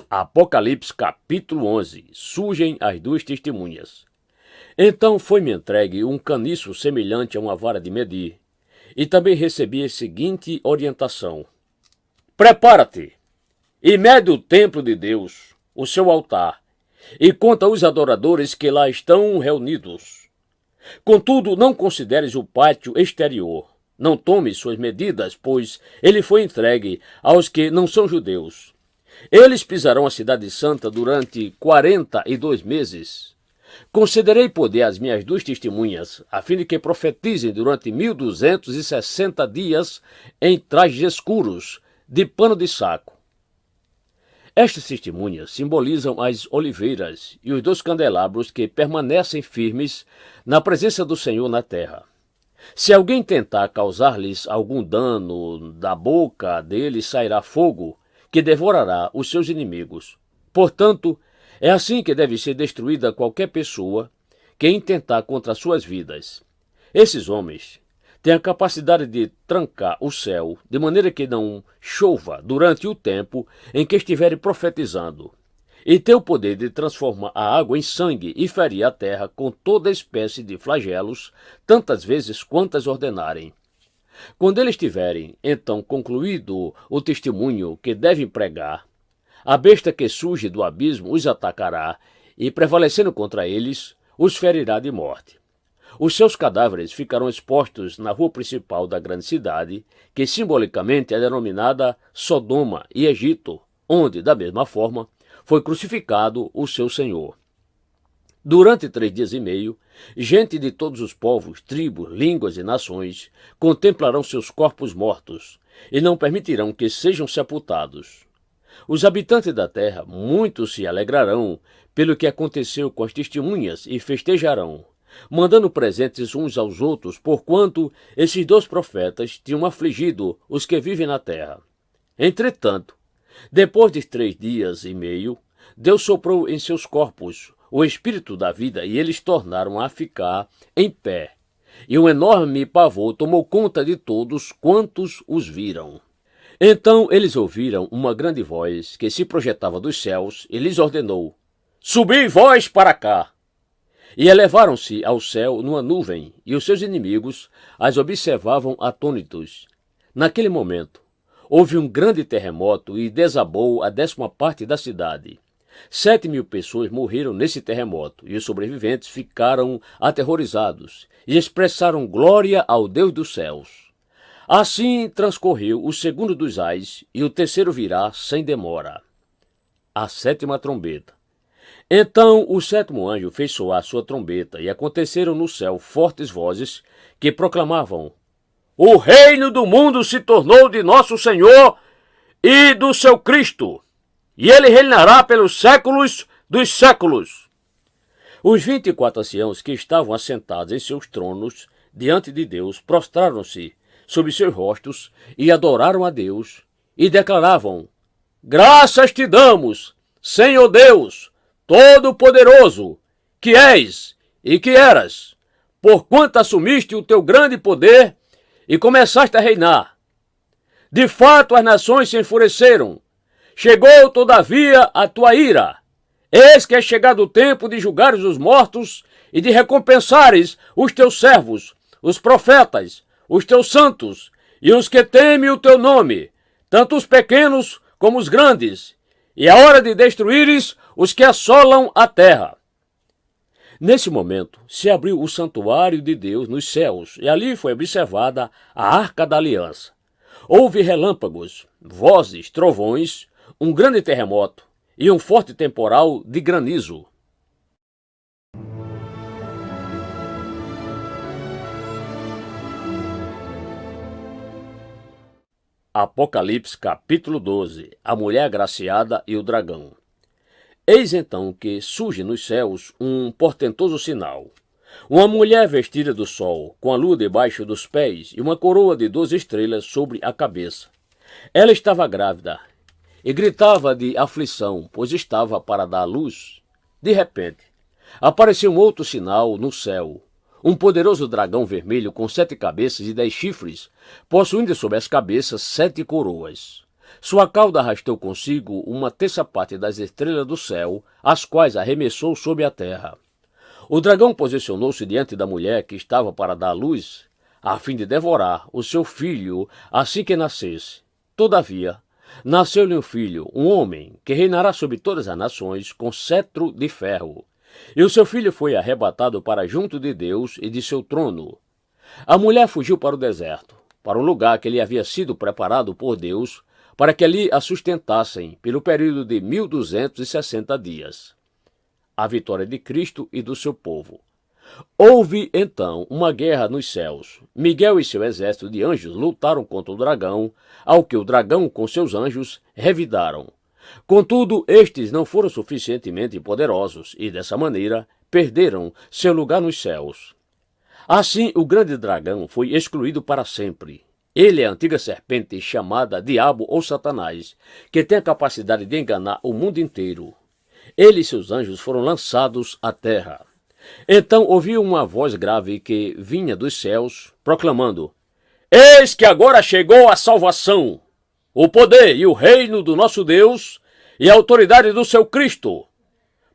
Apocalipse capítulo 11. Surgem as 2 testemunhas. Então foi-me entregue um caniço semelhante a uma vara de medir, e também recebi a seguinte orientação: prepara-te e mede o templo de Deus, o seu altar, e conta os adoradores que lá estão reunidos. Contudo, não consideres o pátio exterior. Não tomes suas medidas, pois ele foi entregue aos que não são judeus. Eles pisarão a cidade santa durante 42 meses. Concederei poder às minhas 2 testemunhas, a fim de que profetizem durante 1260 dias em trajes escuros, de pano de saco. Estas testemunhas simbolizam as oliveiras e os 2 candelabros que permanecem firmes na presença do Senhor na terra. Se alguém tentar causar-lhes algum dano, da boca deles sairá fogo, que devorará os seus inimigos. Portanto, é assim que deve ser destruída qualquer pessoa que intentar contra suas vidas. Esses homens têm a capacidade de trancar o céu de maneira que não chova durante o tempo em que estiverem profetizando, e têm o poder de transformar a água em sangue e ferir a terra com toda espécie de flagelos, tantas vezes quantas ordenarem. Quando eles tiverem, então, concluído o testemunho que devem pregar, a besta que surge do abismo os atacará e, prevalecendo contra eles, os ferirá de morte. Os seus cadáveres ficarão expostos na rua principal da grande cidade, que simbolicamente é denominada Sodoma e Egito, onde, da mesma forma, foi crucificado o seu Senhor. Durante 3 dias e meio, gente de todos os povos, tribos, línguas e nações contemplarão seus corpos mortos e não permitirão que sejam sepultados. Os habitantes da terra muito se alegrarão pelo que aconteceu com as testemunhas e festejarão, mandando presentes uns aos outros, porquanto esses 2 profetas tinham afligido os que vivem na terra. Entretanto, depois de 3 dias e meio, Deus soprou em seus corpos o espírito da vida e eles tornaram a ficar em pé. E um enorme pavor tomou conta de todos quantos os viram. Então eles ouviram uma grande voz que se projetava dos céus e lhes ordenou: subi vós para cá! E elevaram-se ao céu numa nuvem, e os seus inimigos as observavam atônitos. Naquele momento, houve um grande terremoto e desabou a 10ª parte da cidade. 7.000 pessoas morreram nesse terremoto, e os sobreviventes ficaram aterrorizados e expressaram glória ao Deus dos céus. Assim transcorreu o 2º dos ais, e o 3º virá sem demora. A 7ª trombeta. Então o 7º anjo fez soar sua trombeta, e aconteceram no céu fortes vozes que proclamavam: o reino do mundo se tornou de nosso Senhor e do seu Cristo, e ele reinará pelos séculos dos séculos. Os 24 anciãos que estavam assentados em seus tronos diante de Deus prostraram-se sobre seus rostos e adoraram a Deus e declaravam: Graças te damos, Senhor Deus, Todo-Poderoso, que és e que eras, porquanto assumiste o teu grande poder e começaste a reinar. De fato as nações se enfureceram. Chegou, todavia, a tua ira. Eis que é chegado o tempo de julgares os mortos e de recompensares os teus servos, os profetas, os teus santos e os que temem o teu nome, tanto os pequenos como os grandes, e a hora de destruíres os que assolam a terra. Nesse momento, se abriu o santuário de Deus nos céus, e ali foi observada a Arca da Aliança. Houve relâmpagos, vozes, trovões, um grande terremoto e um forte temporal de granizo. Apocalipse capítulo 12. A mulher agraciada e o dragão. Eis então que surge nos céus um portentoso sinal. Uma mulher vestida do sol, com a lua debaixo dos pés e uma coroa de 12 estrelas sobre a cabeça. Ela estava grávida e gritava de aflição, pois estava para dar à luz. De repente, apareceu um outro sinal no céu. Um poderoso dragão vermelho com 7 cabeças e 10 chifres, possuindo sobre as cabeças 7 coroas. Sua cauda arrastou consigo uma terça parte das estrelas do céu, as quais arremessou sobre a terra. O dragão posicionou-se diante da mulher que estava para dar à luz, a fim de devorar o seu filho assim que nascesse. Todavia, nasceu-lhe um filho, um homem, que reinará sobre todas as nações com cetro de ferro. E o seu filho foi arrebatado para junto de Deus e de seu trono. A mulher fugiu para o deserto, para um lugar que lhe havia sido preparado por Deus, para que ali a sustentassem pelo período de 1260 dias. A vitória de Cristo e do seu povo. Houve, então, uma guerra nos céus. Miguel e seu exército de anjos lutaram contra o dragão, ao que o dragão com seus anjos revidaram. Contudo, estes não foram suficientemente poderosos e, dessa maneira, perderam seu lugar nos céus. Assim, o grande dragão foi excluído para sempre. Ele é a antiga serpente chamada Diabo ou Satanás, que tem a capacidade de enganar o mundo inteiro. Ele e seus anjos foram lançados à terra. Então ouviu uma voz grave que vinha dos céus, proclamando: Eis que agora chegou a salvação, o poder e o reino do nosso Deus e a autoridade do seu Cristo.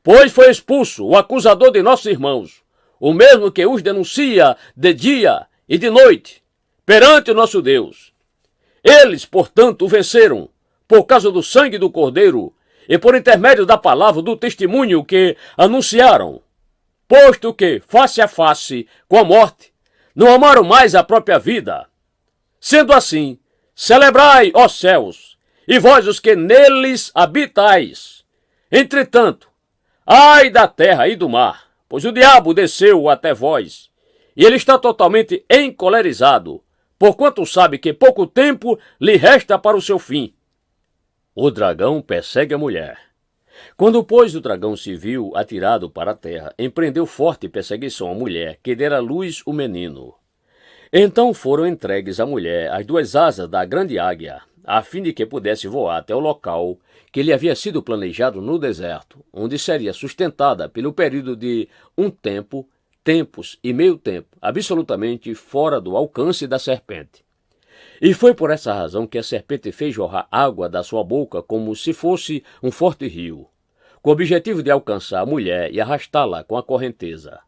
Pois foi expulso o acusador de nossos irmãos, o mesmo que os denuncia de dia e de noite, perante o nosso Deus. Eles, portanto, o venceram, por causa do sangue do Cordeiro e por intermédio da palavra do testemunho que anunciaram. Posto que, face a face com a morte, não amaram mais a própria vida. Sendo assim, celebrai, ó céus, e vós os que neles habitais. Entretanto, ai da terra e do mar, pois o diabo desceu até vós, e ele está totalmente encolerizado, porquanto sabe que pouco tempo lhe resta para o seu fim. O dragão persegue a mulher. Quando, pois, o dragão se viu atirado para a terra, empreendeu forte perseguição à mulher, que dera à luz o menino. Então foram entregues à mulher as 2 asas da grande águia, a fim de que pudesse voar até o local que lhe havia sido planejado no deserto, onde seria sustentada pelo período de um tempo, tempos e meio tempo, absolutamente fora do alcance da serpente. E foi por essa razão que a serpente fez jorrar água da sua boca como se fosse um forte rio, com o objetivo de alcançar a mulher e arrastá-la com a correnteza.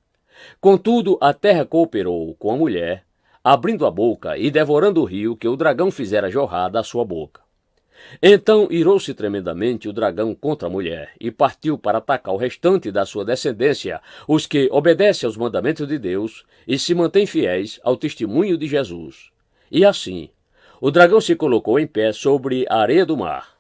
Contudo, a terra cooperou com a mulher, abrindo a boca e devorando o rio que o dragão fizera jorrar da sua boca. Então irou-se tremendamente o dragão contra a mulher e partiu para atacar o restante da sua descendência, os que obedecem aos mandamentos de Deus e se mantêm fiéis ao testemunho de Jesus. E assim, o dragão se colocou em pé sobre a areia do mar.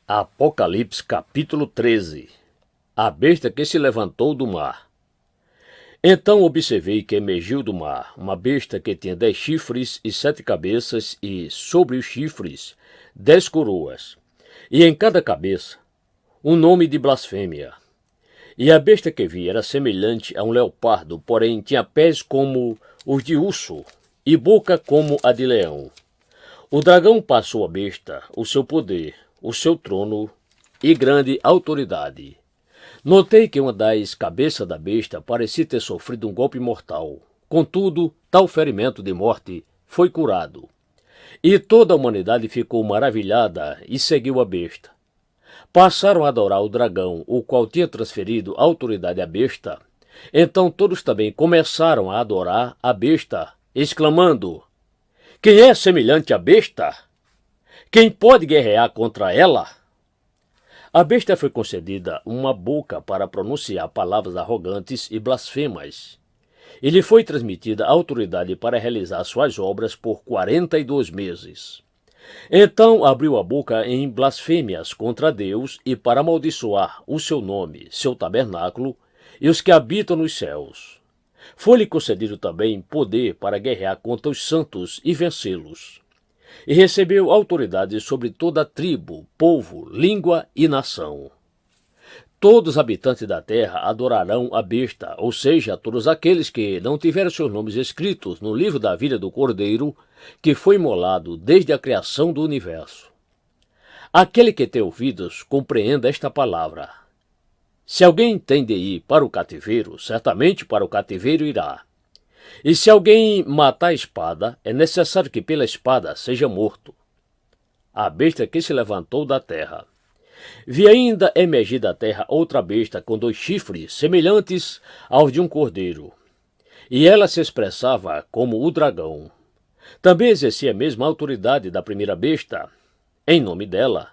Apocalipse capítulo 13. A besta que se levantou do mar. Então observei que emergiu do mar uma besta que tinha 10 chifres e 7 cabeças, e sobre os chifres 10 coroas, e em cada cabeça um nome de blasfêmia. E a besta que vi era semelhante a um leopardo, porém tinha pés como os de urso e boca como a de leão. O dragão passou à besta o seu poder, o seu trono e grande autoridade. Notei que uma das cabeças da besta parecia ter sofrido um golpe mortal. Contudo, tal ferimento de morte foi curado. E toda a humanidade ficou maravilhada e seguiu a besta. Passaram a adorar o dragão, o qual tinha transferido a autoridade à besta. Então todos também começaram a adorar a besta, exclamando: quem é semelhante à besta? Quem pode guerrear contra ela? A besta foi concedida uma boca para pronunciar palavras arrogantes e blasfemas. E lhe foi transmitida autoridade para realizar suas obras por 42 meses. Então abriu a boca em blasfêmias contra Deus e para amaldiçoar o seu nome, seu tabernáculo e os que habitam nos céus. Foi-lhe concedido também poder para guerrear contra os santos e vencê-los. E recebeu autoridade sobre toda tribo, povo, língua e nação. Todos os habitantes da terra adorarão a besta, ou seja, todos aqueles que não tiveram seus nomes escritos no livro da vida do Cordeiro, que foi imolado desde a criação do universo. Aquele que tem ouvidos, compreenda esta palavra. Se alguém tem de ir para o cativeiro, certamente para o cativeiro irá. E se alguém matar a espada, é necessário que pela espada seja morto. A besta que se levantou da terra. Vi ainda emergir da terra outra besta com 2 chifres, semelhantes aos de um cordeiro. E ela se expressava como o dragão. Também exercia a mesma autoridade da primeira besta, em nome dela,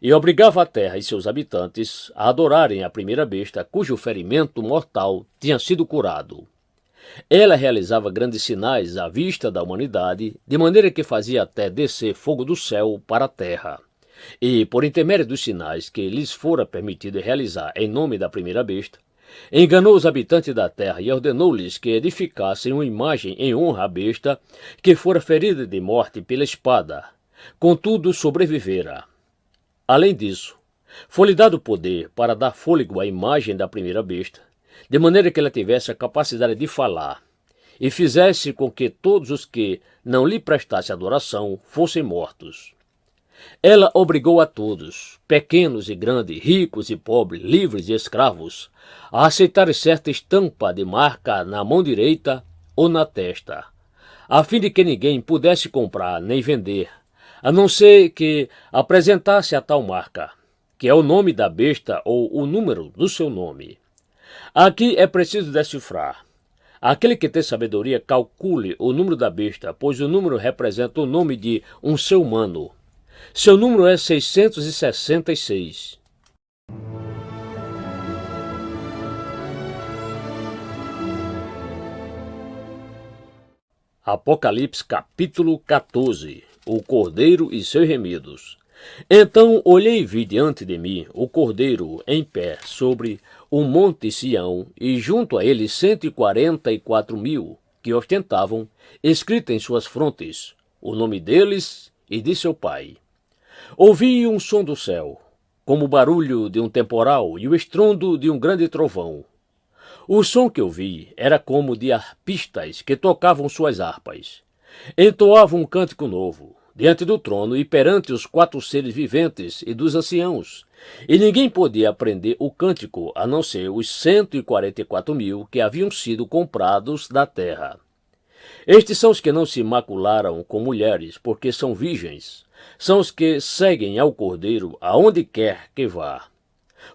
e obrigava a terra e seus habitantes a adorarem a primeira besta, cujo ferimento mortal tinha sido curado. Ela realizava grandes sinais à vista da humanidade, de maneira que fazia até descer fogo do céu para a terra. E, por intermédio dos sinais que lhes fora permitido realizar em nome da primeira besta, enganou os habitantes da terra e ordenou-lhes que edificassem uma imagem em honra à besta, que fora ferida de morte pela espada, contudo sobrevivera. Além disso, foi-lhe dado poder para dar fôlego à imagem da primeira besta, de maneira que ela tivesse a capacidade de falar, e fizesse com que todos os que não lhe prestassem adoração fossem mortos. Ela obrigou a todos, pequenos e grandes, ricos e pobres, livres e escravos, a aceitarem certa estampa de marca na mão direita ou na testa, a fim de que ninguém pudesse comprar nem vender, a não ser que apresentasse a tal marca, que é o nome da besta ou o número do seu nome. Aqui é preciso decifrar. Aquele que tem sabedoria calcule o número da besta, pois o número representa o nome de um ser humano. Seu número é 666. Apocalipse capítulo 14. O Cordeiro e seus remidos. Então olhei e vi diante de mim o Cordeiro em pé sobre o monte Sião, e junto a ele 144.000 que ostentavam, escrito em suas frontes, o nome deles e de seu pai. Ouvi um som do céu, como o barulho de um temporal e o estrondo de um grande trovão. O som que ouvi era como de arpistas que tocavam suas harpas. Entoavam um cântico novo, diante do trono e perante os 4 seres viventes e dos anciãos, e ninguém podia aprender o cântico, a não ser os 144.000 que haviam sido comprados da terra. Estes são os que não se macularam com mulheres, porque são virgens. São os que seguem ao Cordeiro aonde quer que vá.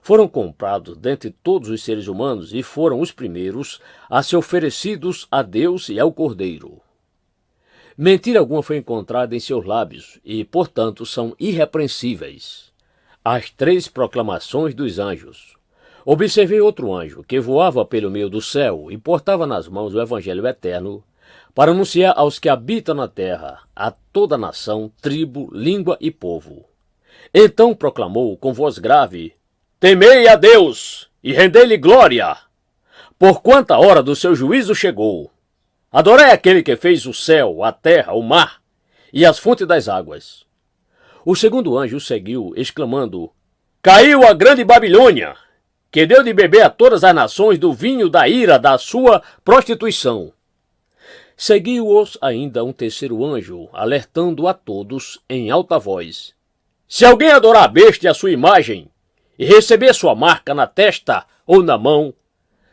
Foram comprados dentre todos os seres humanos e foram os primeiros a ser oferecidos a Deus e ao Cordeiro. Mentira alguma foi encontrada em seus lábios e, portanto, são irrepreensíveis. As 3 proclamações dos anjos. Observei outro anjo que voava pelo meio do céu e portava nas mãos o evangelho eterno, para anunciar aos que habitam na terra, a toda nação, tribo, língua e povo. Então proclamou com voz grave: Temei a Deus e rendei-lhe glória, porquanto a hora do seu juízo chegou. Adorai aquele que fez o céu, a terra, o mar e as fontes das águas. O segundo anjo seguiu, exclamando: Caiu a grande Babilônia, que deu de beber a todas as nações do vinho da ira da sua prostituição. Seguiu-os ainda um terceiro anjo, alertando a todos em alta voz: Se alguém adorar a besta e a sua imagem, e receber sua marca na testa ou na mão,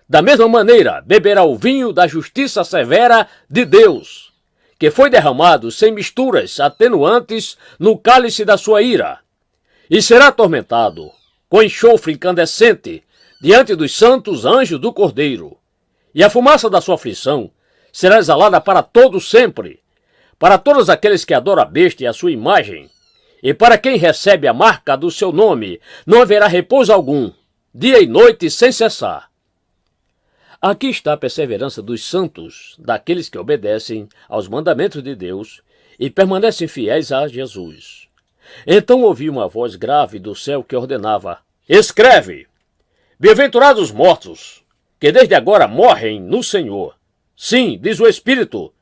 da mesma maneira beberá o vinho da justiça severa de Deus, que foi derramado sem misturas atenuantes no cálice da sua ira, e será atormentado com enxofre incandescente diante dos santos anjos do Cordeiro. E a fumaça da sua aflição será exalada para todos sempre, para todos aqueles que adoram a besta e a sua imagem, e para quem recebe a marca do seu nome, não haverá repouso algum, dia e noite sem cessar. Aqui está a perseverança dos santos, daqueles que obedecem aos mandamentos de Deus e permanecem fiéis a Jesus. Então ouvi uma voz grave do céu que ordenava: Escreve! Bem-aventurados os mortos, que desde agora morrem no Senhor. Sim, diz o Espírito,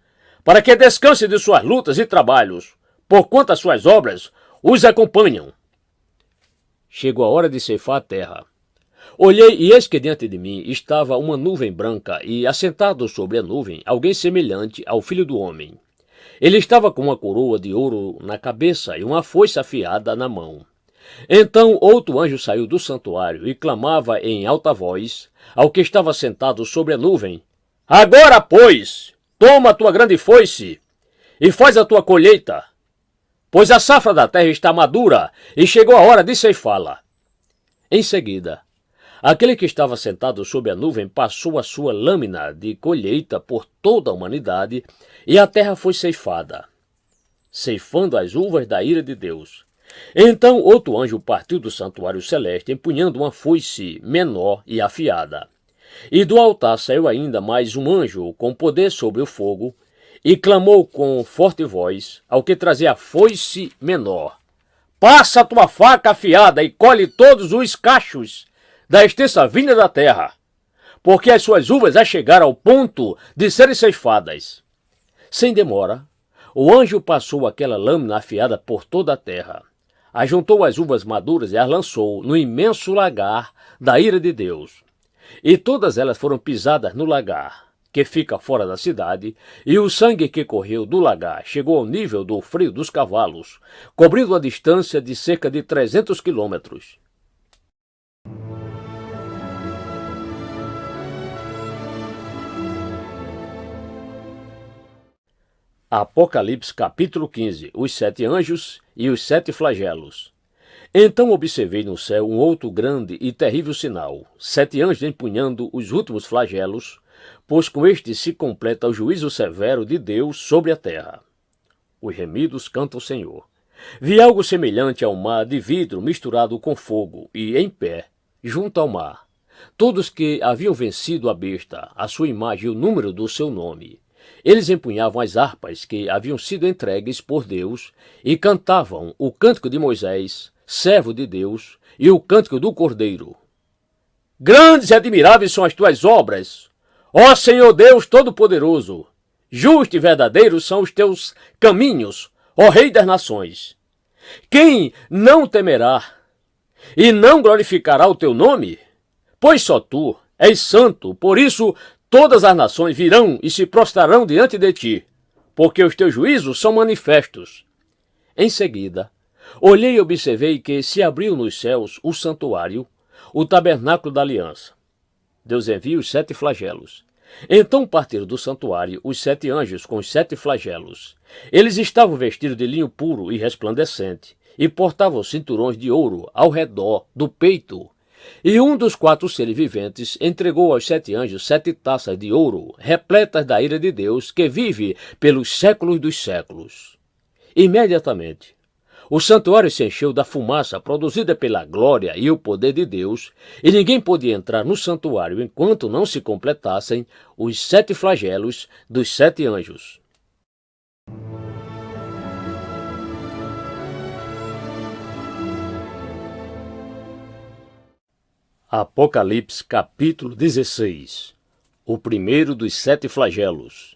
para que descanse de suas lutas e trabalhos, porquanto as suas obras os acompanham. Chegou a hora de ceifar a terra. Olhei e eis que diante de mim estava uma nuvem branca e, assentado sobre a nuvem, alguém semelhante ao Filho do Homem. Ele estava com uma coroa de ouro na cabeça e uma foice afiada na mão. Então outro anjo saiu do santuário e clamava em alta voz ao que estava sentado sobre a nuvem: Agora, pois, toma a tua grande foice e faz a tua colheita, pois a safra da terra está madura e chegou a hora de ceifá-la. Em seguida, aquele que estava sentado sob a nuvem passou a sua lâmina de colheita por toda a humanidade e a terra foi ceifada, ceifando as uvas da ira de Deus. Então outro anjo partiu do santuário celeste, empunhando uma foice menor e afiada. E do altar saiu ainda mais um anjo com poder sobre o fogo, e clamou com forte voz ao que trazia a foice menor: Passa a tua faca afiada e colhe todos os cachos da extensa vinha da terra, porque as suas uvas já chegaram ao ponto de serem ceifadas. Sem demora, o anjo passou aquela lâmina afiada por toda a terra, ajuntou as uvas maduras e as lançou no imenso lagar da ira de Deus. E todas elas foram pisadas no lagar, que fica fora da cidade, e o sangue que correu do lagar chegou ao nível do freio dos cavalos, cobrindo a distância de cerca de 300 quilômetros. Apocalipse capítulo 15. Os 7 anjos e os 7 flagelos. Então observei no céu um outro grande e terrível sinal, 7 anjos empunhando os últimos flagelos, pois com este se completa o juízo severo de Deus sobre a terra. Os remidos cantam o Senhor. Vi algo semelhante a um mar de vidro misturado com fogo, e em pé, junto ao mar, todos que haviam vencido a besta, a sua imagem e o número do seu nome. Eles empunhavam as harpas que haviam sido entregues por Deus e cantavam o cântico de Moisés, servo de Deus, e o cântico do Cordeiro. Grandes e admiráveis são as tuas obras, ó Senhor Deus Todo-Poderoso. Justo e verdadeiro são os teus caminhos, ó Rei das Nações. Quem não temerá e não glorificará o teu nome? Pois só tu és santo, por isso todas as nações virão e se prostrarão diante de ti, porque os teus juízos são manifestos. Em seguida, olhei e observei que se abriu nos céus o santuário, o tabernáculo da aliança. Deus envia os 7 flagelos. Então partiram do santuário os 7 anjos com os 7 flagelos. Eles estavam vestidos de linho puro e resplandecente, e portavam cinturões de ouro ao redor do peito. E um dos 4 seres viventes entregou aos 7 anjos 7 taças de ouro, repletas da ira de Deus, que vive pelos séculos dos séculos. Imediatamente, o santuário se encheu da fumaça produzida pela glória e o poder de Deus, e ninguém podia entrar no santuário enquanto não se completassem os 7 flagelos dos 7 anjos. Apocalipse capítulo 16. O primeiro dos 7 flagelos.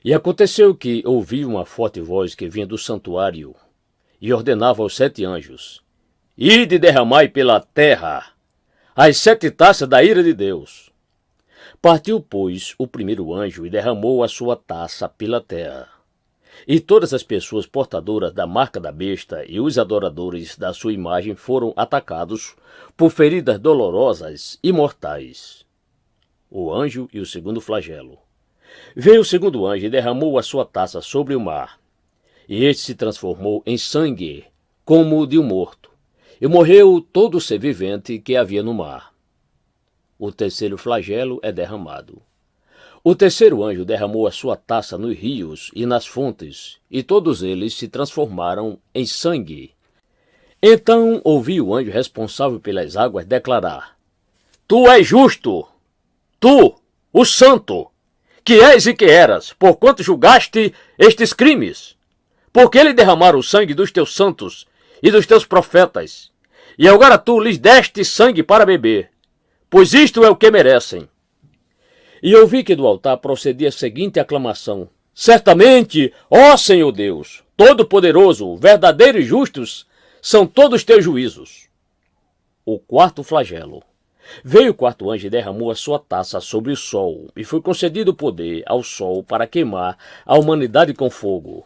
E aconteceu que ouvi uma forte voz que vinha do santuário, e ordenava aos 7 anjos: Ide e derramai pela terra as 7 taças da ira de Deus. Partiu, pois, o primeiro anjo e derramou a sua taça pela terra. E todas as pessoas portadoras da marca da besta e os adoradores da sua imagem foram atacados por feridas dolorosas e mortais. O anjo e o segundo flagelo. Veio o segundo anjo e derramou a sua taça sobre o mar. E este se transformou em sangue, como de um morto. E morreu todo o ser vivente que havia no mar. O terceiro flagelo é derramado. O terceiro anjo derramou a sua taça nos rios e nas fontes, e todos eles se transformaram em sangue. Então ouvi o anjo responsável pelas águas declarar: Tu és justo, tu, o santo, que és e que eras, porquanto julgaste estes crimes. Porque eles derramaram o sangue dos teus santos e dos teus profetas, e agora tu lhes deste sangue para beber, pois isto é o que merecem. E ouvi que do altar procedia a seguinte aclamação: Certamente, ó Senhor Deus, Todo-Poderoso, verdadeiro e justos, são todos teus juízos. O quarto flagelo. Veio o quarto anjo e derramou a sua taça sobre o sol, e foi concedido poder ao sol para queimar a humanidade com fogo.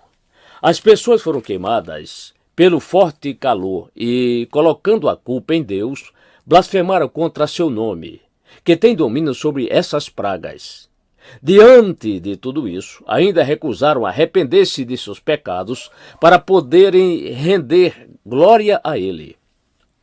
As pessoas foram queimadas pelo forte calor e, colocando a culpa em Deus, blasfemaram contra seu nome, que tem domínio sobre essas pragas. Diante de tudo isso, ainda recusaram arrepender-se de seus pecados para poderem render glória a ele.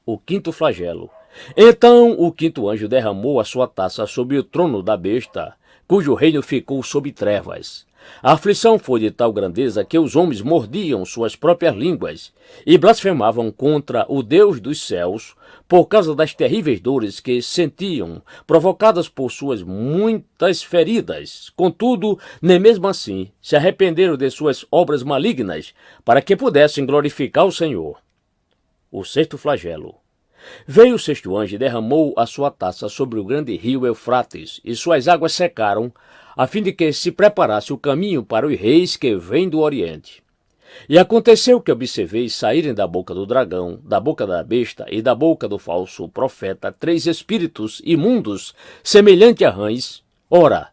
O quinto flagelo. Então o quinto anjo derramou a sua taça sobre o trono da besta, cujo reino ficou sob trevas. A aflição foi de tal grandeza que os homens mordiam suas próprias línguas e blasfemavam contra o Deus dos céus por causa das terríveis dores que sentiam, provocadas por suas muitas feridas. Contudo, nem mesmo assim se arrependeram de suas obras malignas para que pudessem glorificar o Senhor. O sexto flagelo. Veio o sexto anjo e derramou a sua taça sobre o grande rio Eufrates, e suas águas secaram, a fim de que se preparasse o caminho para os reis que vêm do Oriente. E aconteceu que observei saírem da boca do dragão, da boca da besta e da boca do falso profeta 3 espíritos imundos, semelhante a rãs. Ora,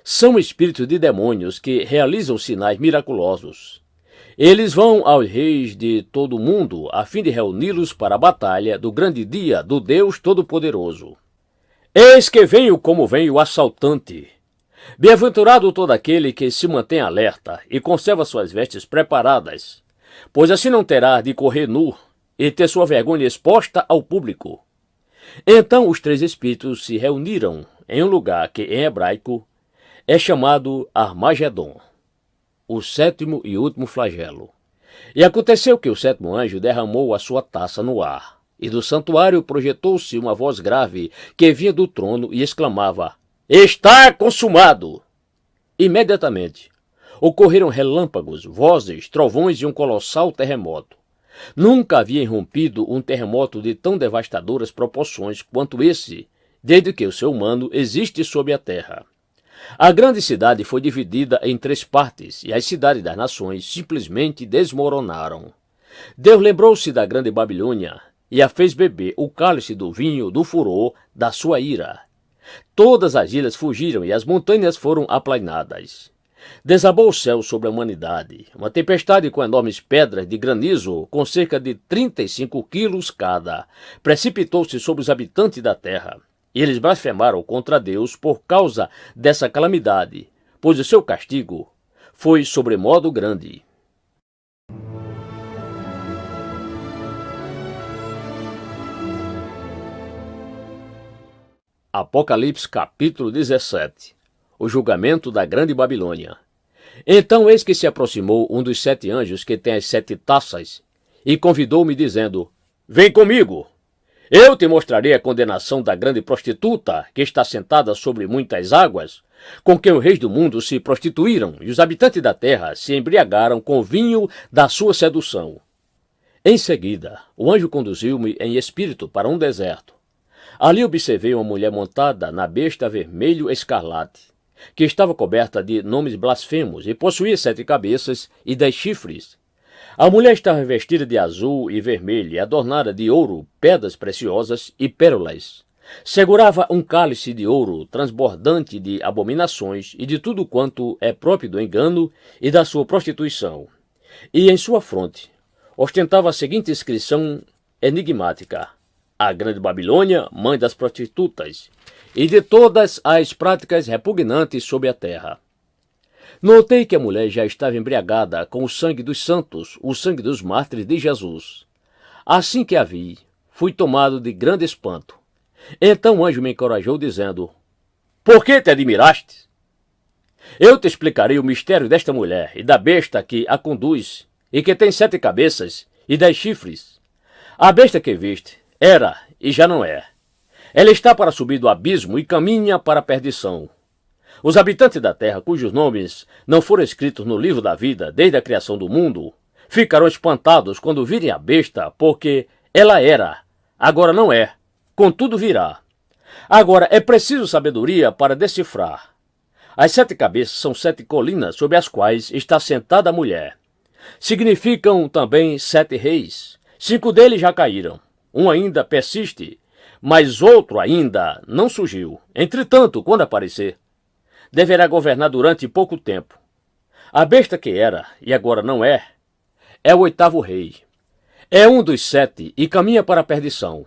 são espíritos de demônios que realizam sinais miraculosos. Eles vão aos reis de todo o mundo, a fim de reuni-los para a batalha do grande dia do Deus Todo-Poderoso. Eis que venho como vem o assaltante. Bem-aventurado todo aquele que se mantém alerta e conserva suas vestes preparadas, pois assim não terá de correr nu e ter sua vergonha exposta ao público. Então os 3 espíritos se reuniram em um lugar que em hebraico é chamado Armagedon. O sétimo e último flagelo. E aconteceu que o sétimo anjo derramou a sua taça no ar, e do santuário projetou-se uma voz grave que vinha do trono e exclamava: Está consumado! Imediatamente ocorreram relâmpagos, vozes, trovões e um colossal terremoto. Nunca havia irrompido um terremoto de tão devastadoras proporções quanto esse, desde que o ser humano existe sob a terra. A grande cidade foi dividida em 3 partes, e as cidades das nações simplesmente desmoronaram. Deus lembrou-se da grande Babilônia e a fez beber o cálice do vinho do furor da sua ira. Todas as ilhas fugiram e as montanhas foram aplainadas. Desabou o céu sobre a humanidade. Uma tempestade com enormes pedras de granizo, com cerca de 35 quilos cada, precipitou-se sobre os habitantes da terra. E eles blasfemaram contra Deus por causa dessa calamidade, pois o seu castigo foi sobremodo grande. Apocalipse capítulo 17. O julgamento da grande Babilônia. Então eis que se aproximou um dos 7 anjos que tem as 7 taças, e convidou-me dizendo: Vem comigo! Eu te mostrarei a condenação da grande prostituta, que está sentada sobre muitas águas, com quem os reis do mundo se prostituíram, e os habitantes da terra se embriagaram com o vinho da sua sedução. Em seguida, o anjo conduziu-me em espírito para um deserto. Ali observei uma mulher montada na besta vermelho escarlate, que estava coberta de nomes blasfemos e possuía 7 cabeças e 10 chifres. A mulher estava vestida de azul e vermelho e adornada de ouro, pedras preciosas e pérolas. Segurava um cálice de ouro transbordante de abominações e de tudo quanto é próprio do engano e da sua prostituição. E em sua fronte ostentava a seguinte inscrição enigmática: a Grande Babilônia, mãe das prostitutas, e de todas as práticas repugnantes sobre a terra. Notei que a mulher já estava embriagada com o sangue dos santos, o sangue dos mártires de Jesus. Assim que a vi, fui tomado de grande espanto. Então o anjo me encorajou, dizendo: por que te admiraste? Eu te explicarei o mistério desta mulher e da besta que a conduz, e que tem 7 cabeças e 10 chifres. A besta que viste era e já não é. Ela está para subir do abismo e caminha para a perdição. Os habitantes da terra, cujos nomes não foram escritos no livro da vida desde a criação do mundo, ficarão espantados quando virem a besta, porque ela era, agora não é, contudo virá. Agora é preciso sabedoria para decifrar. As 7 cabeças são 7 colinas sobre as quais está sentada a mulher. Significam também 7 reis. 5 deles já caíram. Um ainda persiste, mas outro ainda não surgiu. Entretanto, quando aparecer, deverá governar durante pouco tempo. A besta que era, e agora não é o 8º rei. É um dos 7 e caminha para a perdição.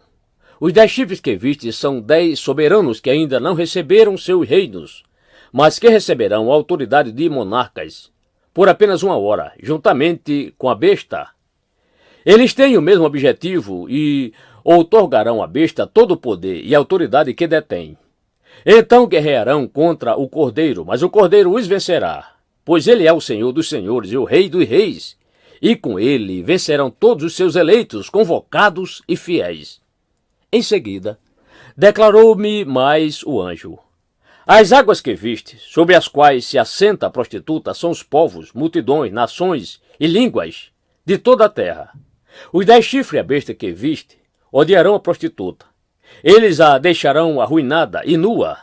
Os 10 chifres que viste são 10 soberanos que ainda não receberam seus reinos, mas que receberão a autoridade de monarcas, por apenas 1 hora, juntamente com a besta. Eles têm o mesmo objetivo e outorgarão à besta todo o poder e autoridade que detém. Então guerrearão contra o Cordeiro, mas o Cordeiro os vencerá, pois ele é o Senhor dos senhores e o Rei dos reis, e com ele vencerão todos os seus eleitos, convocados e fiéis. Em seguida, declarou-me mais o anjo: as águas que viste, sobre as quais se assenta a prostituta, são os povos, multidões, nações e línguas de toda a terra. Os 10 chifres e a besta que viste odiarão a prostituta. Eles a deixarão arruinada e nua,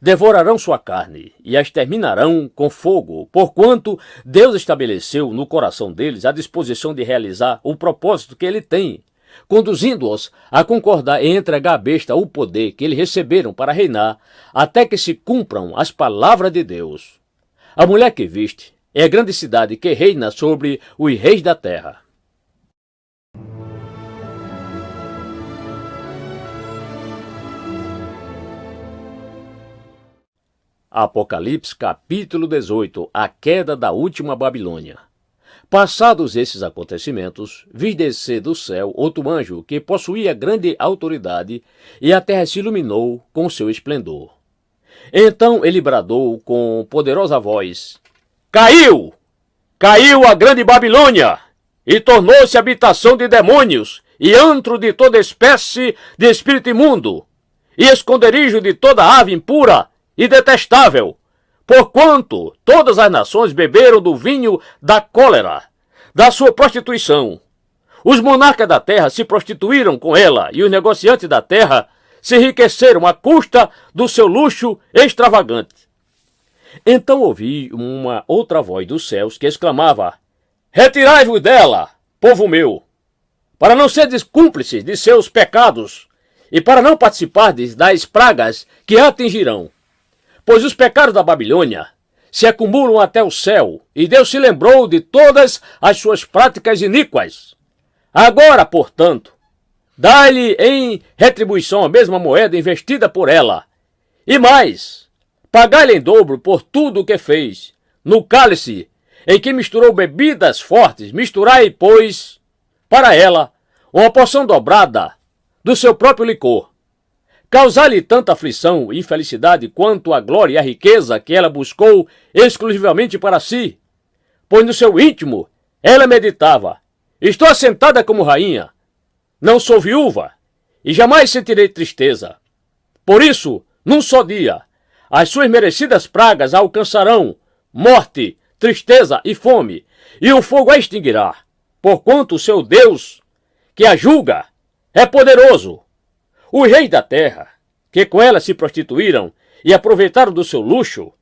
devorarão sua carne e a exterminarão com fogo, porquanto Deus estabeleceu no coração deles a disposição de realizar o propósito que ele tem, conduzindo-os a concordar em entregar à besta o poder que eles receberam para reinar, até que se cumpram as palavras de Deus. A mulher que viste é a grande cidade que reina sobre os reis da terra. Apocalipse capítulo 18. A queda da última Babilônia. Passados esses acontecimentos, vi descer do céu outro anjo que possuía grande autoridade, e a terra se iluminou com seu esplendor. Então ele bradou com poderosa voz: caiu! Caiu a grande Babilônia, e tornou-se habitação de demônios, e antro de toda espécie de espírito imundo, e esconderijo de toda ave impura e detestável, porquanto todas as nações beberam do vinho da cólera, da sua prostituição. Os monarcas da terra se prostituíram com ela, e os negociantes da terra se enriqueceram à custa do seu luxo extravagante. Então ouvi uma outra voz dos céus que exclamava: retirai-vos dela, povo meu, para não seres cúmplices de seus pecados, e para não participardes das pragas que a atingirão. Pois os pecados da Babilônia se acumulam até o céu, e Deus se lembrou de todas as suas práticas iníquas. Agora, portanto, dá-lhe em retribuição a mesma moeda investida por ela, e mais, pagai-lhe em dobro por tudo o que fez. No cálice em que misturou bebidas fortes, misturai, pois, para ela uma porção dobrada do seu próprio licor. Causar-lhe tanta aflição e infelicidade quanto a glória e a riqueza que ela buscou exclusivamente para si. Pois no seu íntimo ela meditava: estou assentada como rainha, não sou viúva, e jamais sentirei tristeza. Por isso, num só dia, as suas merecidas pragas a alcançarão, morte, tristeza e fome, e o fogo a extinguirá, porquanto o seu Deus, que a julga, é poderoso. Os reis da terra, que com ela se prostituíram e aproveitaram do seu luxo,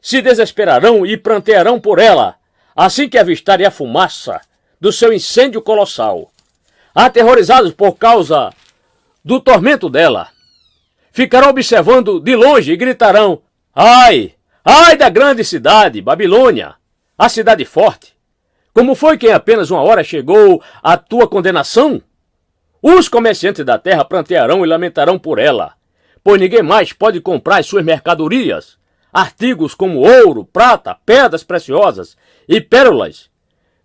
se desesperarão e prantearão por ela, assim que avistarem a fumaça do seu incêndio colossal. Aterrorizados por causa do tormento dela, ficarão observando de longe e gritarão: ai, ai da grande cidade, Babilônia, a cidade forte! Como foi que em apenas uma hora chegou a tua condenação? Os comerciantes da terra prantearão e lamentarão por ela, pois ninguém mais pode comprar as suas mercadorias, artigos como ouro, prata, pedras preciosas e pérolas,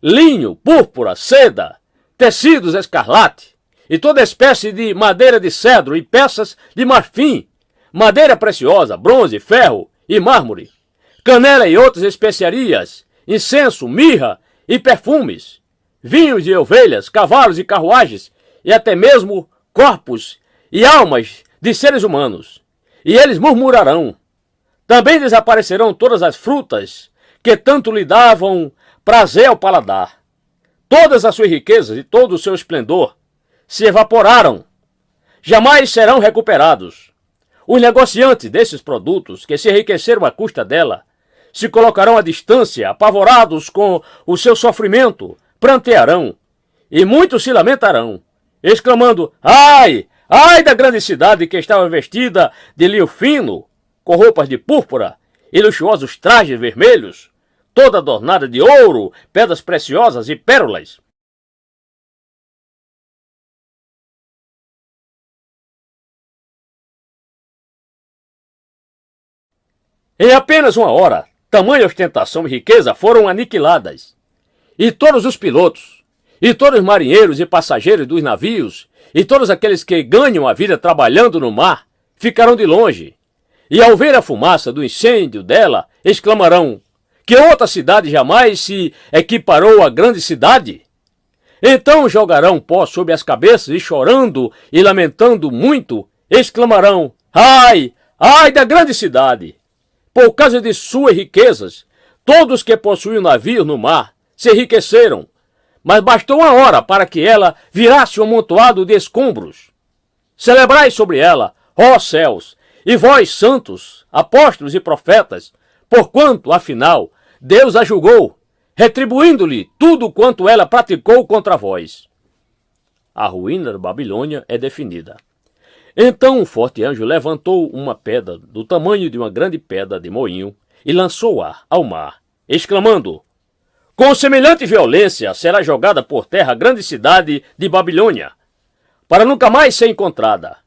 linho, púrpura, seda, tecidos escarlate, e toda espécie de madeira de cedro e peças de marfim, madeira preciosa, bronze, ferro e mármore, canela e outras especiarias, incenso, mirra e perfumes, vinhos de ovelhas, cavalos e carruagens, e até mesmo corpos e almas de seres humanos. E eles murmurarão. Também desaparecerão todas as frutas que tanto lhe davam prazer ao paladar. Todas as suas riquezas e todo o seu esplendor se evaporaram. Jamais serão recuperados. Os negociantes desses produtos, que se enriqueceram à custa dela, se colocarão à distância, apavorados com o seu sofrimento, prantearão, e muitos se lamentarão, exclamando: ai, ai da grande cidade que estava vestida de linho fino, com roupas de púrpura e luxuosos trajes vermelhos, toda adornada de ouro, pedras preciosas e pérolas. Em apenas uma hora, tamanha ostentação e riqueza foram aniquiladas. E todos os pilotos, e todos os marinheiros e passageiros dos navios, e todos aqueles que ganham a vida trabalhando no mar, ficarão de longe. E ao ver a fumaça do incêndio dela, exclamarão: que outra cidade jamais se equiparou à grande cidade? Então jogarão pó sobre as cabeças e chorando e lamentando muito, exclamarão: ai, ai da grande cidade! Por causa de suas riquezas, todos que possuíam navios no mar se enriqueceram, mas bastou uma hora para que ela virasse um amontoado de escombros. Celebrai sobre ela, ó céus, e vós, santos, apóstolos e profetas, porquanto, afinal, Deus a julgou, retribuindo-lhe tudo quanto ela praticou contra vós. A ruína da Babilônia é definida. Então um forte anjo levantou uma pedra do tamanho de uma grande pedra de moinho e lançou-a ao mar, exclamando: com semelhante violência será jogada por terra a grande cidade de Babilônia, para nunca mais ser encontrada.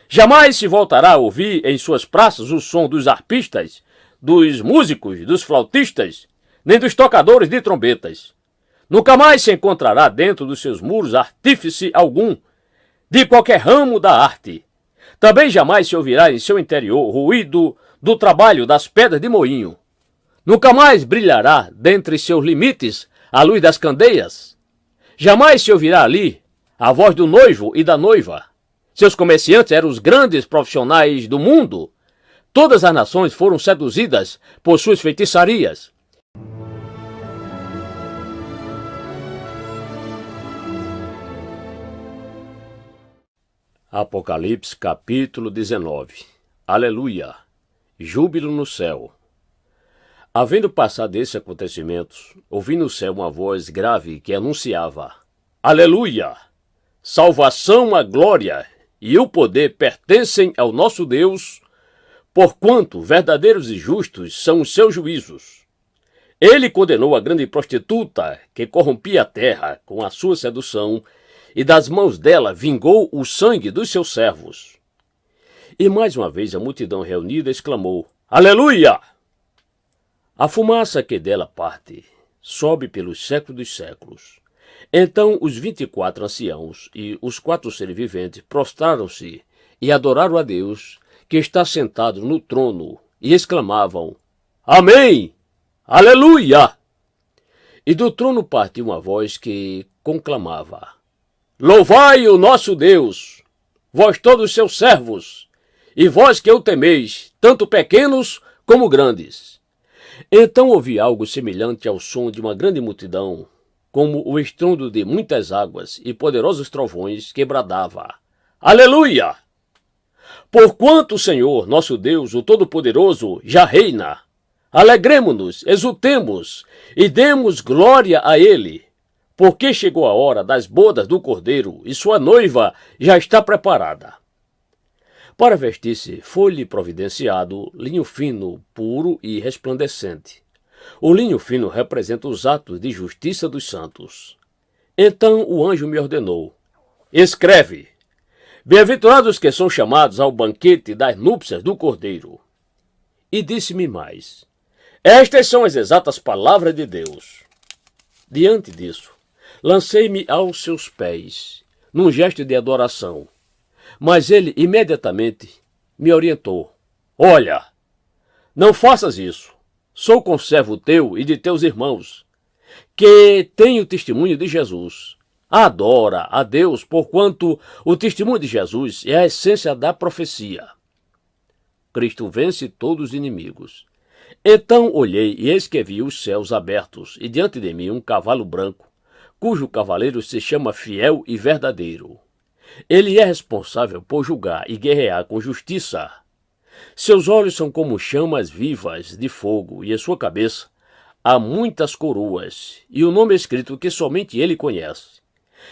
Jamais se voltará a ouvir em suas praças o som dos arpistas, dos músicos, dos flautistas, nem dos tocadores de trombetas. Nunca mais se encontrará dentro dos seus muros artífice algum, de qualquer ramo da arte. Também jamais se ouvirá em seu interior o ruído do trabalho das pedras de moinho. Nunca mais brilhará dentre seus limites a luz das candeias. Jamais se ouvirá ali a voz do noivo e da noiva. Seus comerciantes eram os grandes profissionais do mundo. Todas as nações foram seduzidas por suas feitiçarias. Apocalipse capítulo 19. Aleluia! Júbilo no céu. Havendo passado esses acontecimentos, ouvi no céu uma voz grave que anunciava: Aleluia! Salvação, a glória e o poder pertencem ao nosso Deus, porquanto verdadeiros e justos são os seus juízos. Ele condenou a grande prostituta que corrompia a terra com a sua sedução, e das mãos dela vingou o sangue dos seus servos. E mais uma vez a multidão reunida exclamou: Aleluia! A fumaça que dela parte sobe pelos séculos dos séculos. Então os 24 anciãos e os 4 seres viventes prostraram-se e adoraram a Deus, que está sentado no trono, e exclamavam: Amém! Aleluia! E do trono partiu uma voz que conclamava: Louvai o nosso Deus, vós todos seus servos, e vós que o temeis, tanto pequenos como grandes. Então ouvi algo semelhante ao som de uma grande multidão, como o estrondo de muitas águas e poderosos trovões, que bradava: Aleluia! Porquanto o Senhor, nosso Deus, o Todo-Poderoso, já reina. Alegremo-nos, exultemos e demos glória a Ele, porque chegou a hora das bodas do Cordeiro e sua noiva já está preparada. Para vestir-se, foi-lhe providenciado linho fino, puro e resplandecente. O linho fino representa os atos de justiça dos santos. Então o anjo me ordenou: escreve: bem-aventurados que são chamados ao banquete das núpcias do Cordeiro. E disse-me mais: estas são as exatas palavras de Deus. Diante disso, lancei-me aos seus pés, num gesto de adoração. Mas ele imediatamente me orientou: olha, não faças isso. Sou conservo teu e de teus irmãos, que têm o testemunho de Jesus. Adora a Deus, porquanto o testemunho de Jesus é a essência da profecia. Cristo vence todos os inimigos. Então olhei e eis que vi os céus abertos, e diante de mim um cavalo branco, cujo cavaleiro se chama Fiel e Verdadeiro. Ele é responsável por julgar e guerrear com justiça. Seus olhos são como chamas vivas de fogo, e em sua cabeça há muitas coroas, e o nome escrito que somente ele conhece.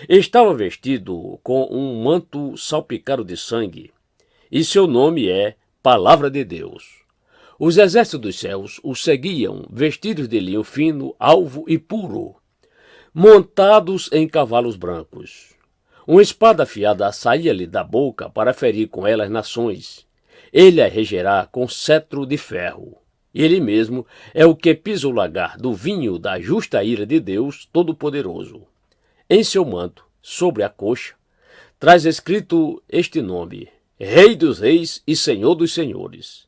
Estava vestido com um manto salpicado de sangue, e seu nome é Palavra de Deus. Os exércitos dos céus o seguiam, vestidos de linho fino, alvo e puro, montados em cavalos brancos. Uma espada afiada saía-lhe da boca para ferir com ela as nações. Ele a regerá com cetro de ferro. Ele mesmo é o que pisa o lagar do vinho da justa ira de Deus Todo-Poderoso. Em seu manto, sobre a coxa, traz escrito este nome: Rei dos Reis e Senhor dos Senhores.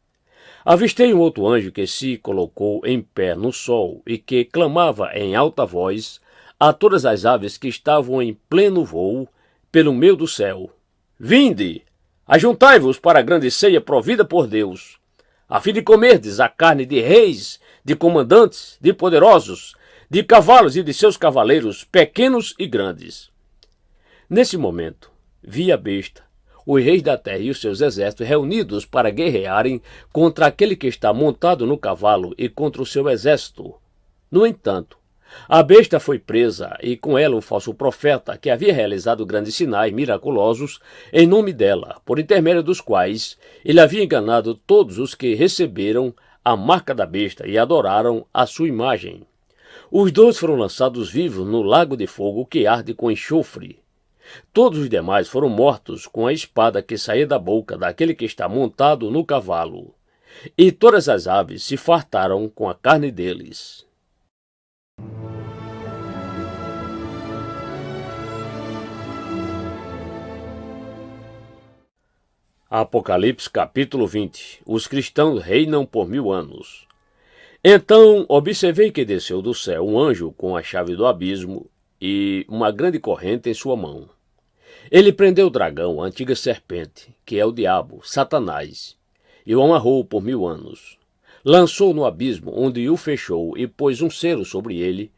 Avistei um outro anjo que se colocou em pé no sol e que clamava em alta voz a todas as aves que estavam em pleno voo pelo meio do céu: vinde, ajuntai-vos para a grande ceia provida por Deus, a fim de comerdes a carne de reis, de comandantes, de poderosos, de cavalos e de seus cavaleiros, pequenos e grandes. Nesse momento, vi a besta, os reis da terra e os seus exércitos reunidos para guerrearem contra aquele que está montado no cavalo e contra o seu exército. No entanto, a besta foi presa e com ela o falso profeta que havia realizado grandes sinais miraculosos em nome dela, por intermédio dos quais ele havia enganado todos os que receberam a marca da besta e adoraram a sua imagem. Os dois foram lançados vivos no lago de fogo que arde com enxofre. Todos os demais foram mortos com a espada que saía da boca daquele que está montado no cavalo. E todas as aves se fartaram com a carne deles. Apocalipse capítulo 20. Os cristãos reinam por 1000 anos. Então observei que desceu do céu um anjo com a chave do abismo e uma grande corrente em sua mão. Ele prendeu o dragão, a antiga serpente, que é o diabo, Satanás, e o amarrou por 1000 anos. Lançou no abismo, onde o fechou, e pôs um selo sobre ele,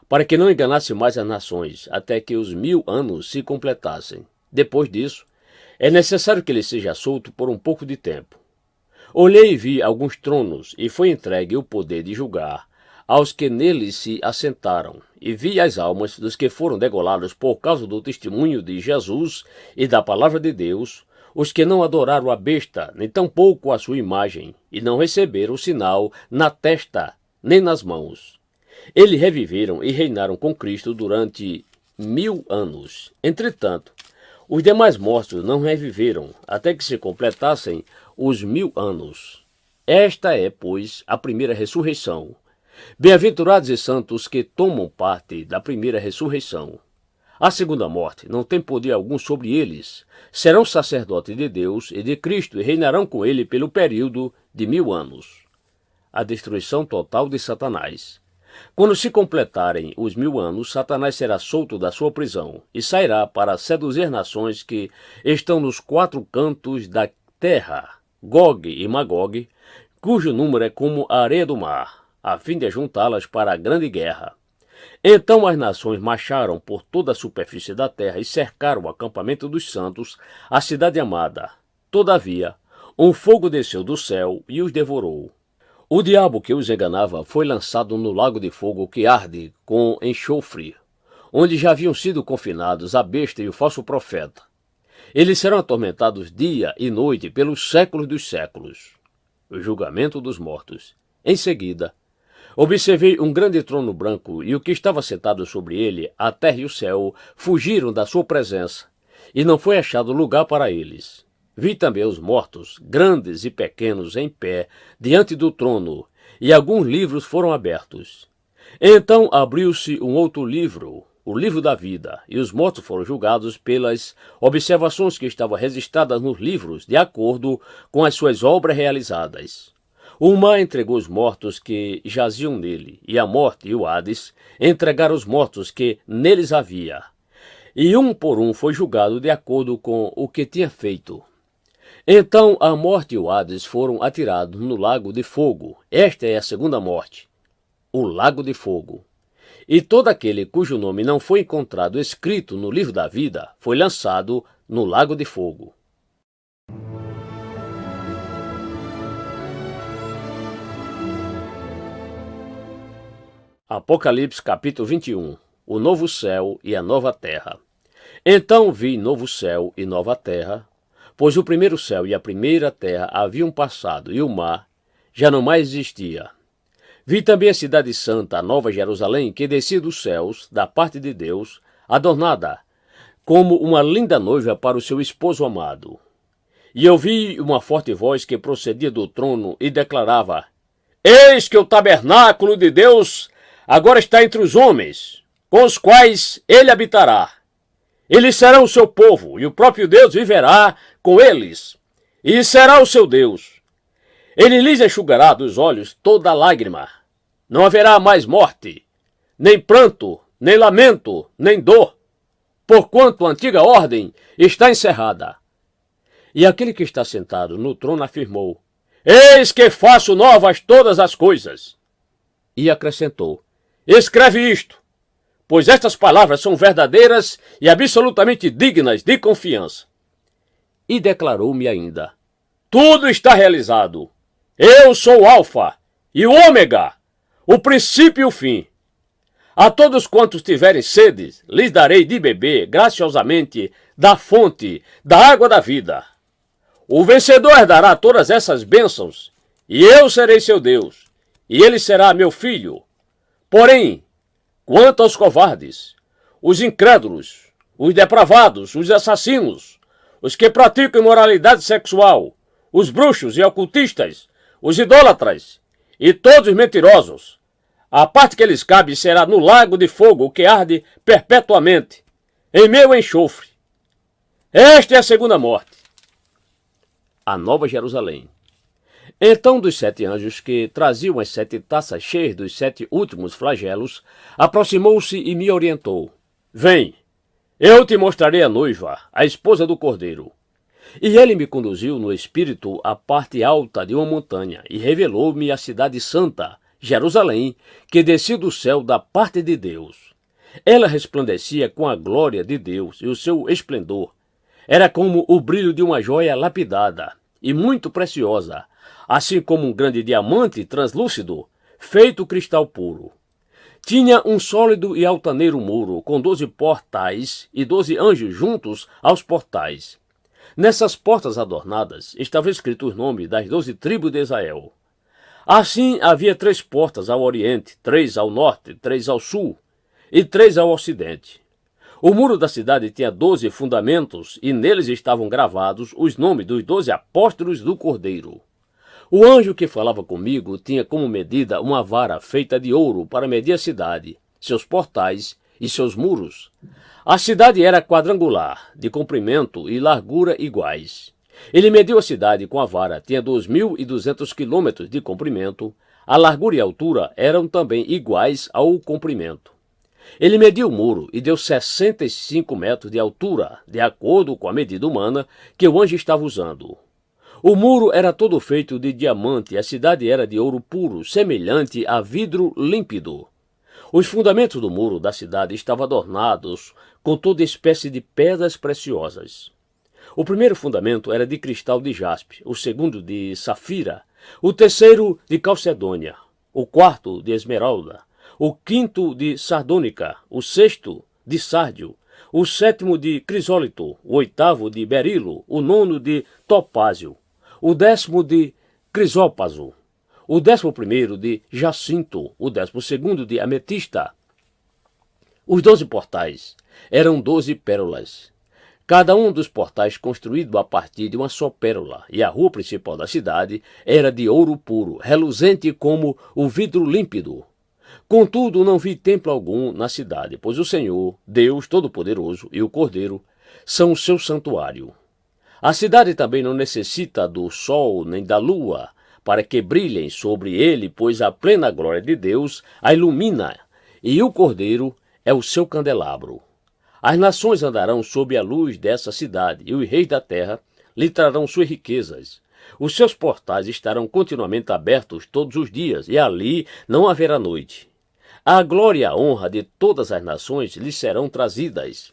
para que não enganasse mais as nações, até que os 1000 anos se completassem. Depois disso, é necessário que ele seja solto por um pouco de tempo. Olhei e vi alguns tronos, e foi entregue o poder de julgar aos que neles se assentaram, e vi as almas dos que foram degolados por causa do testemunho de Jesus e da palavra de Deus, os que não adoraram a besta, nem tampouco a sua imagem, e não receberam o sinal na testa, nem nas mãos. Eles reviveram e reinaram com Cristo durante 1000 anos. Entretanto, os demais mortos não reviveram, até que se completassem os 1000 anos. Esta é, pois, a primeira ressurreição. Bem-aventurados e santos que tomam parte da primeira ressurreição. A segunda morte não tem poder algum sobre eles. Serão sacerdotes de Deus e de Cristo e reinarão com ele pelo período de 1000 anos. A destruição total de Satanás. Quando se completarem os 1000 anos, Satanás será solto da sua prisão e sairá para seduzir nações que estão nos 4 cantos da terra, Gog e Magog, cujo número é como a areia do mar, a fim de juntá-las para a grande guerra. Então as nações marcharam por toda a superfície da terra e cercaram o acampamento dos santos, a cidade amada. Todavia, um fogo desceu do céu e os devorou. O diabo que os enganava foi lançado no lago de fogo que arde com enxofre, onde já haviam sido confinados a besta e o falso profeta. Eles serão atormentados dia e noite pelos séculos dos séculos. O julgamento dos mortos. Em seguida, observei um grande trono branco e o que estava sentado sobre ele, a terra e o céu, fugiram da sua presença, e não foi achado lugar para eles. Vi também os mortos, grandes e pequenos, em pé, diante do trono, e alguns livros foram abertos. Então abriu-se um outro livro, o livro da vida, e os mortos foram julgados pelas observações que estavam registradas nos livros, de acordo com as suas obras realizadas. O mar entregou os mortos que jaziam nele, e a morte e o Hades entregaram os mortos que neles havia. E um por um foi julgado de acordo com o que tinha feito. Então a morte e o Hades foram atirados no lago de fogo. Esta é a segunda morte, o lago de fogo. E todo aquele cujo nome não foi encontrado escrito no livro da vida foi lançado no lago de fogo. Apocalipse capítulo 21. O novo céu e a nova terra. Então vi novo céu e nova terra, pois o primeiro céu e a primeira terra haviam passado e o mar já não mais existia. Vi também a cidade santa, a nova Jerusalém, que descia dos céus, da parte de Deus, adornada, como uma linda noiva para o seu esposo amado. E ouvi uma forte voz que procedia do trono e declarava: Eis que o tabernáculo de Deus agora está entre os homens, com os quais ele habitará. Eles serão o seu povo, e o próprio Deus viverá com eles, e será o seu Deus. Ele lhes enxugará dos olhos toda lágrima. Não haverá mais morte, nem pranto, nem lamento, nem dor, porquanto a antiga ordem está encerrada. E aquele que está sentado no trono afirmou: Eis que faço novas todas as coisas. E acrescentou: Escreve isto, pois estas palavras são verdadeiras e absolutamente dignas de confiança. E declarou-me ainda: Tudo está realizado. Eu sou o Alfa e o Ômega, o princípio e o fim. A todos quantos tiverem sede, lhes darei de beber graciosamente da fonte da água da vida. O vencedor herdará todas essas bênçãos, e eu serei seu Deus, e ele será meu filho. Porém, quanto aos covardes, os incrédulos, os depravados, os assassinos, os que praticam imoralidade sexual, os bruxos e ocultistas, os idólatras e todos os mentirosos, a parte que lhes cabe será no lago de fogo que arde perpetuamente, em meu enxofre. Esta é a segunda morte, a nova Jerusalém. Então dos 7 anjos que traziam as 7 taças cheias dos 7 últimos flagelos, aproximou-se e me orientou: Vem, eu te mostrarei a noiva, a esposa do Cordeiro. E ele me conduziu no espírito à parte alta de uma montanha e revelou-me a cidade santa, Jerusalém, que descia do céu da parte de Deus. Ela resplandecia com a glória de Deus e o seu esplendor era como o brilho de uma joia lapidada e muito preciosa, assim como um grande diamante translúcido, feito cristal puro. Tinha um sólido e altaneiro muro, com 12 portais e 12 anjos juntos aos portais. Nessas portas adornadas estavam escritos os nomes das 12 tribos de Israel. Assim havia 3 portas ao oriente, 3 ao norte, 3 ao sul e 3 ao ocidente. O muro da cidade tinha 12 fundamentos e neles estavam gravados os nomes dos 12 apóstolos do Cordeiro. O anjo que falava comigo tinha como medida uma vara feita de ouro para medir a cidade, seus portais e seus muros. A cidade era quadrangular, de comprimento e largura iguais. Ele mediu a cidade com a vara, tinha 2.200 quilômetros de comprimento, a largura e a altura eram também iguais ao comprimento. Ele mediu o muro e deu 65 metros de altura, de acordo com a medida humana que o anjo estava usando. O muro era todo feito de diamante e a cidade era de ouro puro, semelhante a vidro límpido. Os fundamentos do muro da cidade estavam adornados com toda espécie de pedras preciosas. O primeiro fundamento era de cristal de jaspe, o segundo de safira, o terceiro de calcedônia, o quarto de esmeralda, o quinto de sardônica, o sexto de sárdio, o sétimo de crisólito, o oitavo de berilo, o nono de topázio, o décimo de crisópaso, o 11º de jacinto, o 12º de ametista. Os 12 portais eram 12 pérolas. Cada um dos portais construído a partir de uma só pérola, e a rua principal da cidade era de ouro puro, reluzente como o vidro límpido. Contudo, não vi templo algum na cidade, pois o Senhor, Deus Todo-Poderoso e o Cordeiro são o seu santuário. A cidade também não necessita do sol nem da lua para que brilhem sobre ele, pois a plena glória de Deus a ilumina, e o Cordeiro é o seu candelabro. As nações andarão sob a luz dessa cidade, e os reis da terra lhe trarão suas riquezas. Os seus portais estarão continuamente abertos todos os dias, e ali não haverá noite. A glória e a honra de todas as nações lhe serão trazidas.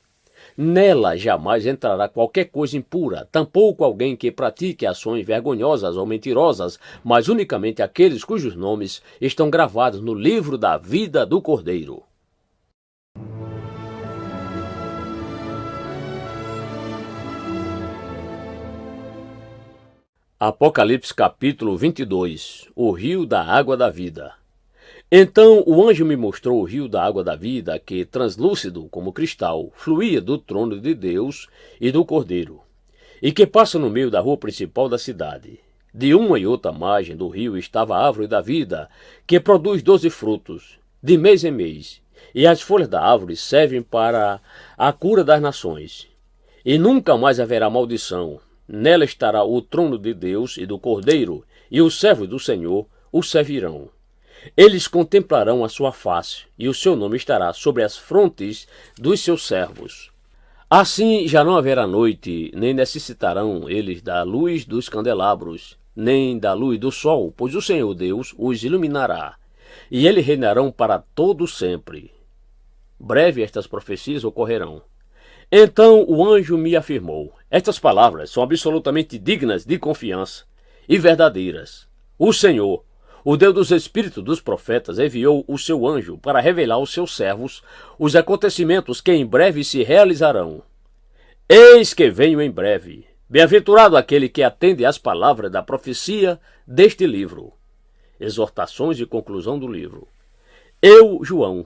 Nela jamais entrará qualquer coisa impura, tampouco alguém que pratique ações vergonhosas ou mentirosas, mas unicamente aqueles cujos nomes estão gravados no livro da vida do Cordeiro. Apocalipse capítulo 22. O rio da água da vida. Então o anjo me mostrou o rio da água da vida, que, translúcido como cristal, fluía do trono de Deus e do Cordeiro, e que passa no meio da rua principal da cidade. De uma e outra margem do rio estava a árvore da vida, que produz 12 frutos, de mês em mês, e as folhas da árvore servem para a cura das nações. E nunca mais haverá maldição. Nela estará o trono de Deus e do Cordeiro, e os servos do Senhor o servirão. Eles contemplarão a sua face, e o seu nome estará sobre as frontes dos seus servos. Assim já não haverá noite, nem necessitarão eles da luz dos candelabros, nem da luz do sol, pois o Senhor Deus os iluminará, e eles reinarão para todo sempre. Breve estas profecias ocorrerão. Então o anjo me afirmou: estas palavras são absolutamente dignas de confiança e verdadeiras. O Senhor, o Deus dos espíritos dos profetas, enviou o seu anjo para revelar aos seus servos os acontecimentos que em breve se realizarão. Eis que venho em breve. Bem-aventurado aquele que atende às palavras da profecia deste livro. Exortações e conclusão do livro. Eu, João,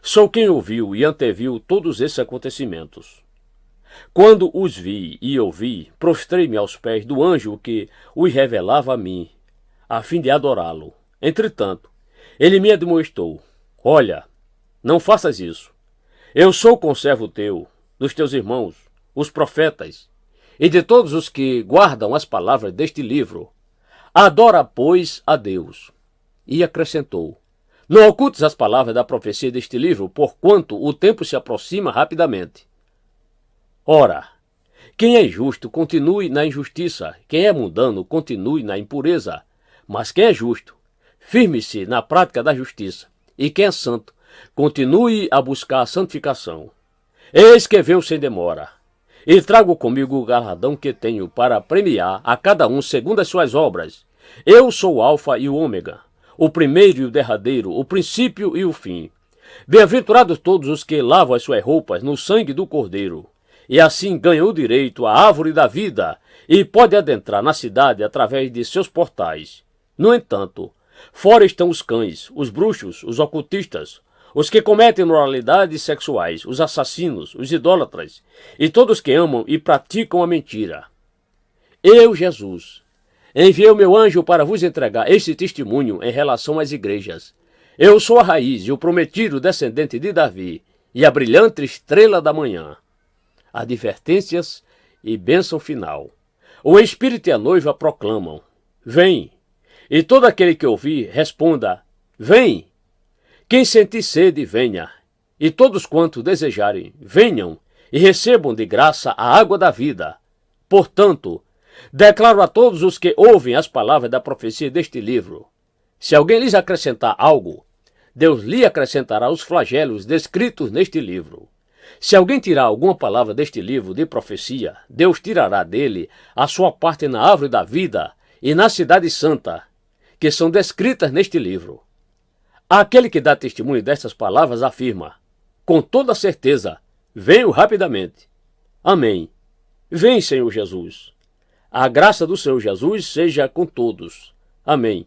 sou quem ouviu e anteviu todos esses acontecimentos. Quando os vi e ouvi, prostrei-me aos pés do anjo que os revelava a mim, a fim de adorá-lo. Entretanto, ele me admoestou: olha, não faças isso. Eu sou conservo teu, dos teus irmãos, os profetas, e de todos os que guardam as palavras deste livro. Adora, pois, a Deus. E acrescentou: não ocultes as palavras da profecia deste livro, porquanto o tempo se aproxima rapidamente. Ora, quem é justo, continue na injustiça, quem é mundano, continue na impureza, mas quem é justo, firme-se na prática da justiça, e quem é santo, continue a buscar a santificação. Eis que venho sem demora, e trago comigo o galardão que tenho para premiar a cada um segundo as suas obras. Eu sou o Alfa e o Ômega, o primeiro e o derradeiro, o princípio e o fim. Bem-aventurados todos os que lavam as suas roupas no sangue do Cordeiro, e assim ganham o direito à árvore da vida, e podem adentrar na cidade através de seus portais. No entanto, fora estão os cães, os bruxos, os ocultistas, os que cometem moralidades sexuais, os assassinos, os idólatras, e todos que amam e praticam a mentira. Eu, Jesus, enviei o meu anjo para vos entregar este testemunho em relação às igrejas. Eu sou a raiz e o prometido descendente de Davi, e a brilhante estrela da manhã. Advertências e bênção final. O Espírito e a noiva proclamam: vem! E todo aquele que ouvir, responda: vem! Quem sentir sede, venha. E todos quantos desejarem, venham e recebam de graça a água da vida. Portanto, declaro a todos os que ouvem as palavras da profecia deste livro: se alguém lhes acrescentar algo, Deus lhe acrescentará os flagelos descritos neste livro. Se alguém tirar alguma palavra deste livro de profecia, Deus tirará dele a sua parte na árvore da vida e na cidade santa, que são descritas neste livro. Aquele que dá testemunho destas palavras afirma, com toda certeza, venho rapidamente. Amém. Vem, Senhor Jesus. A graça do Senhor Jesus seja com todos. Amém.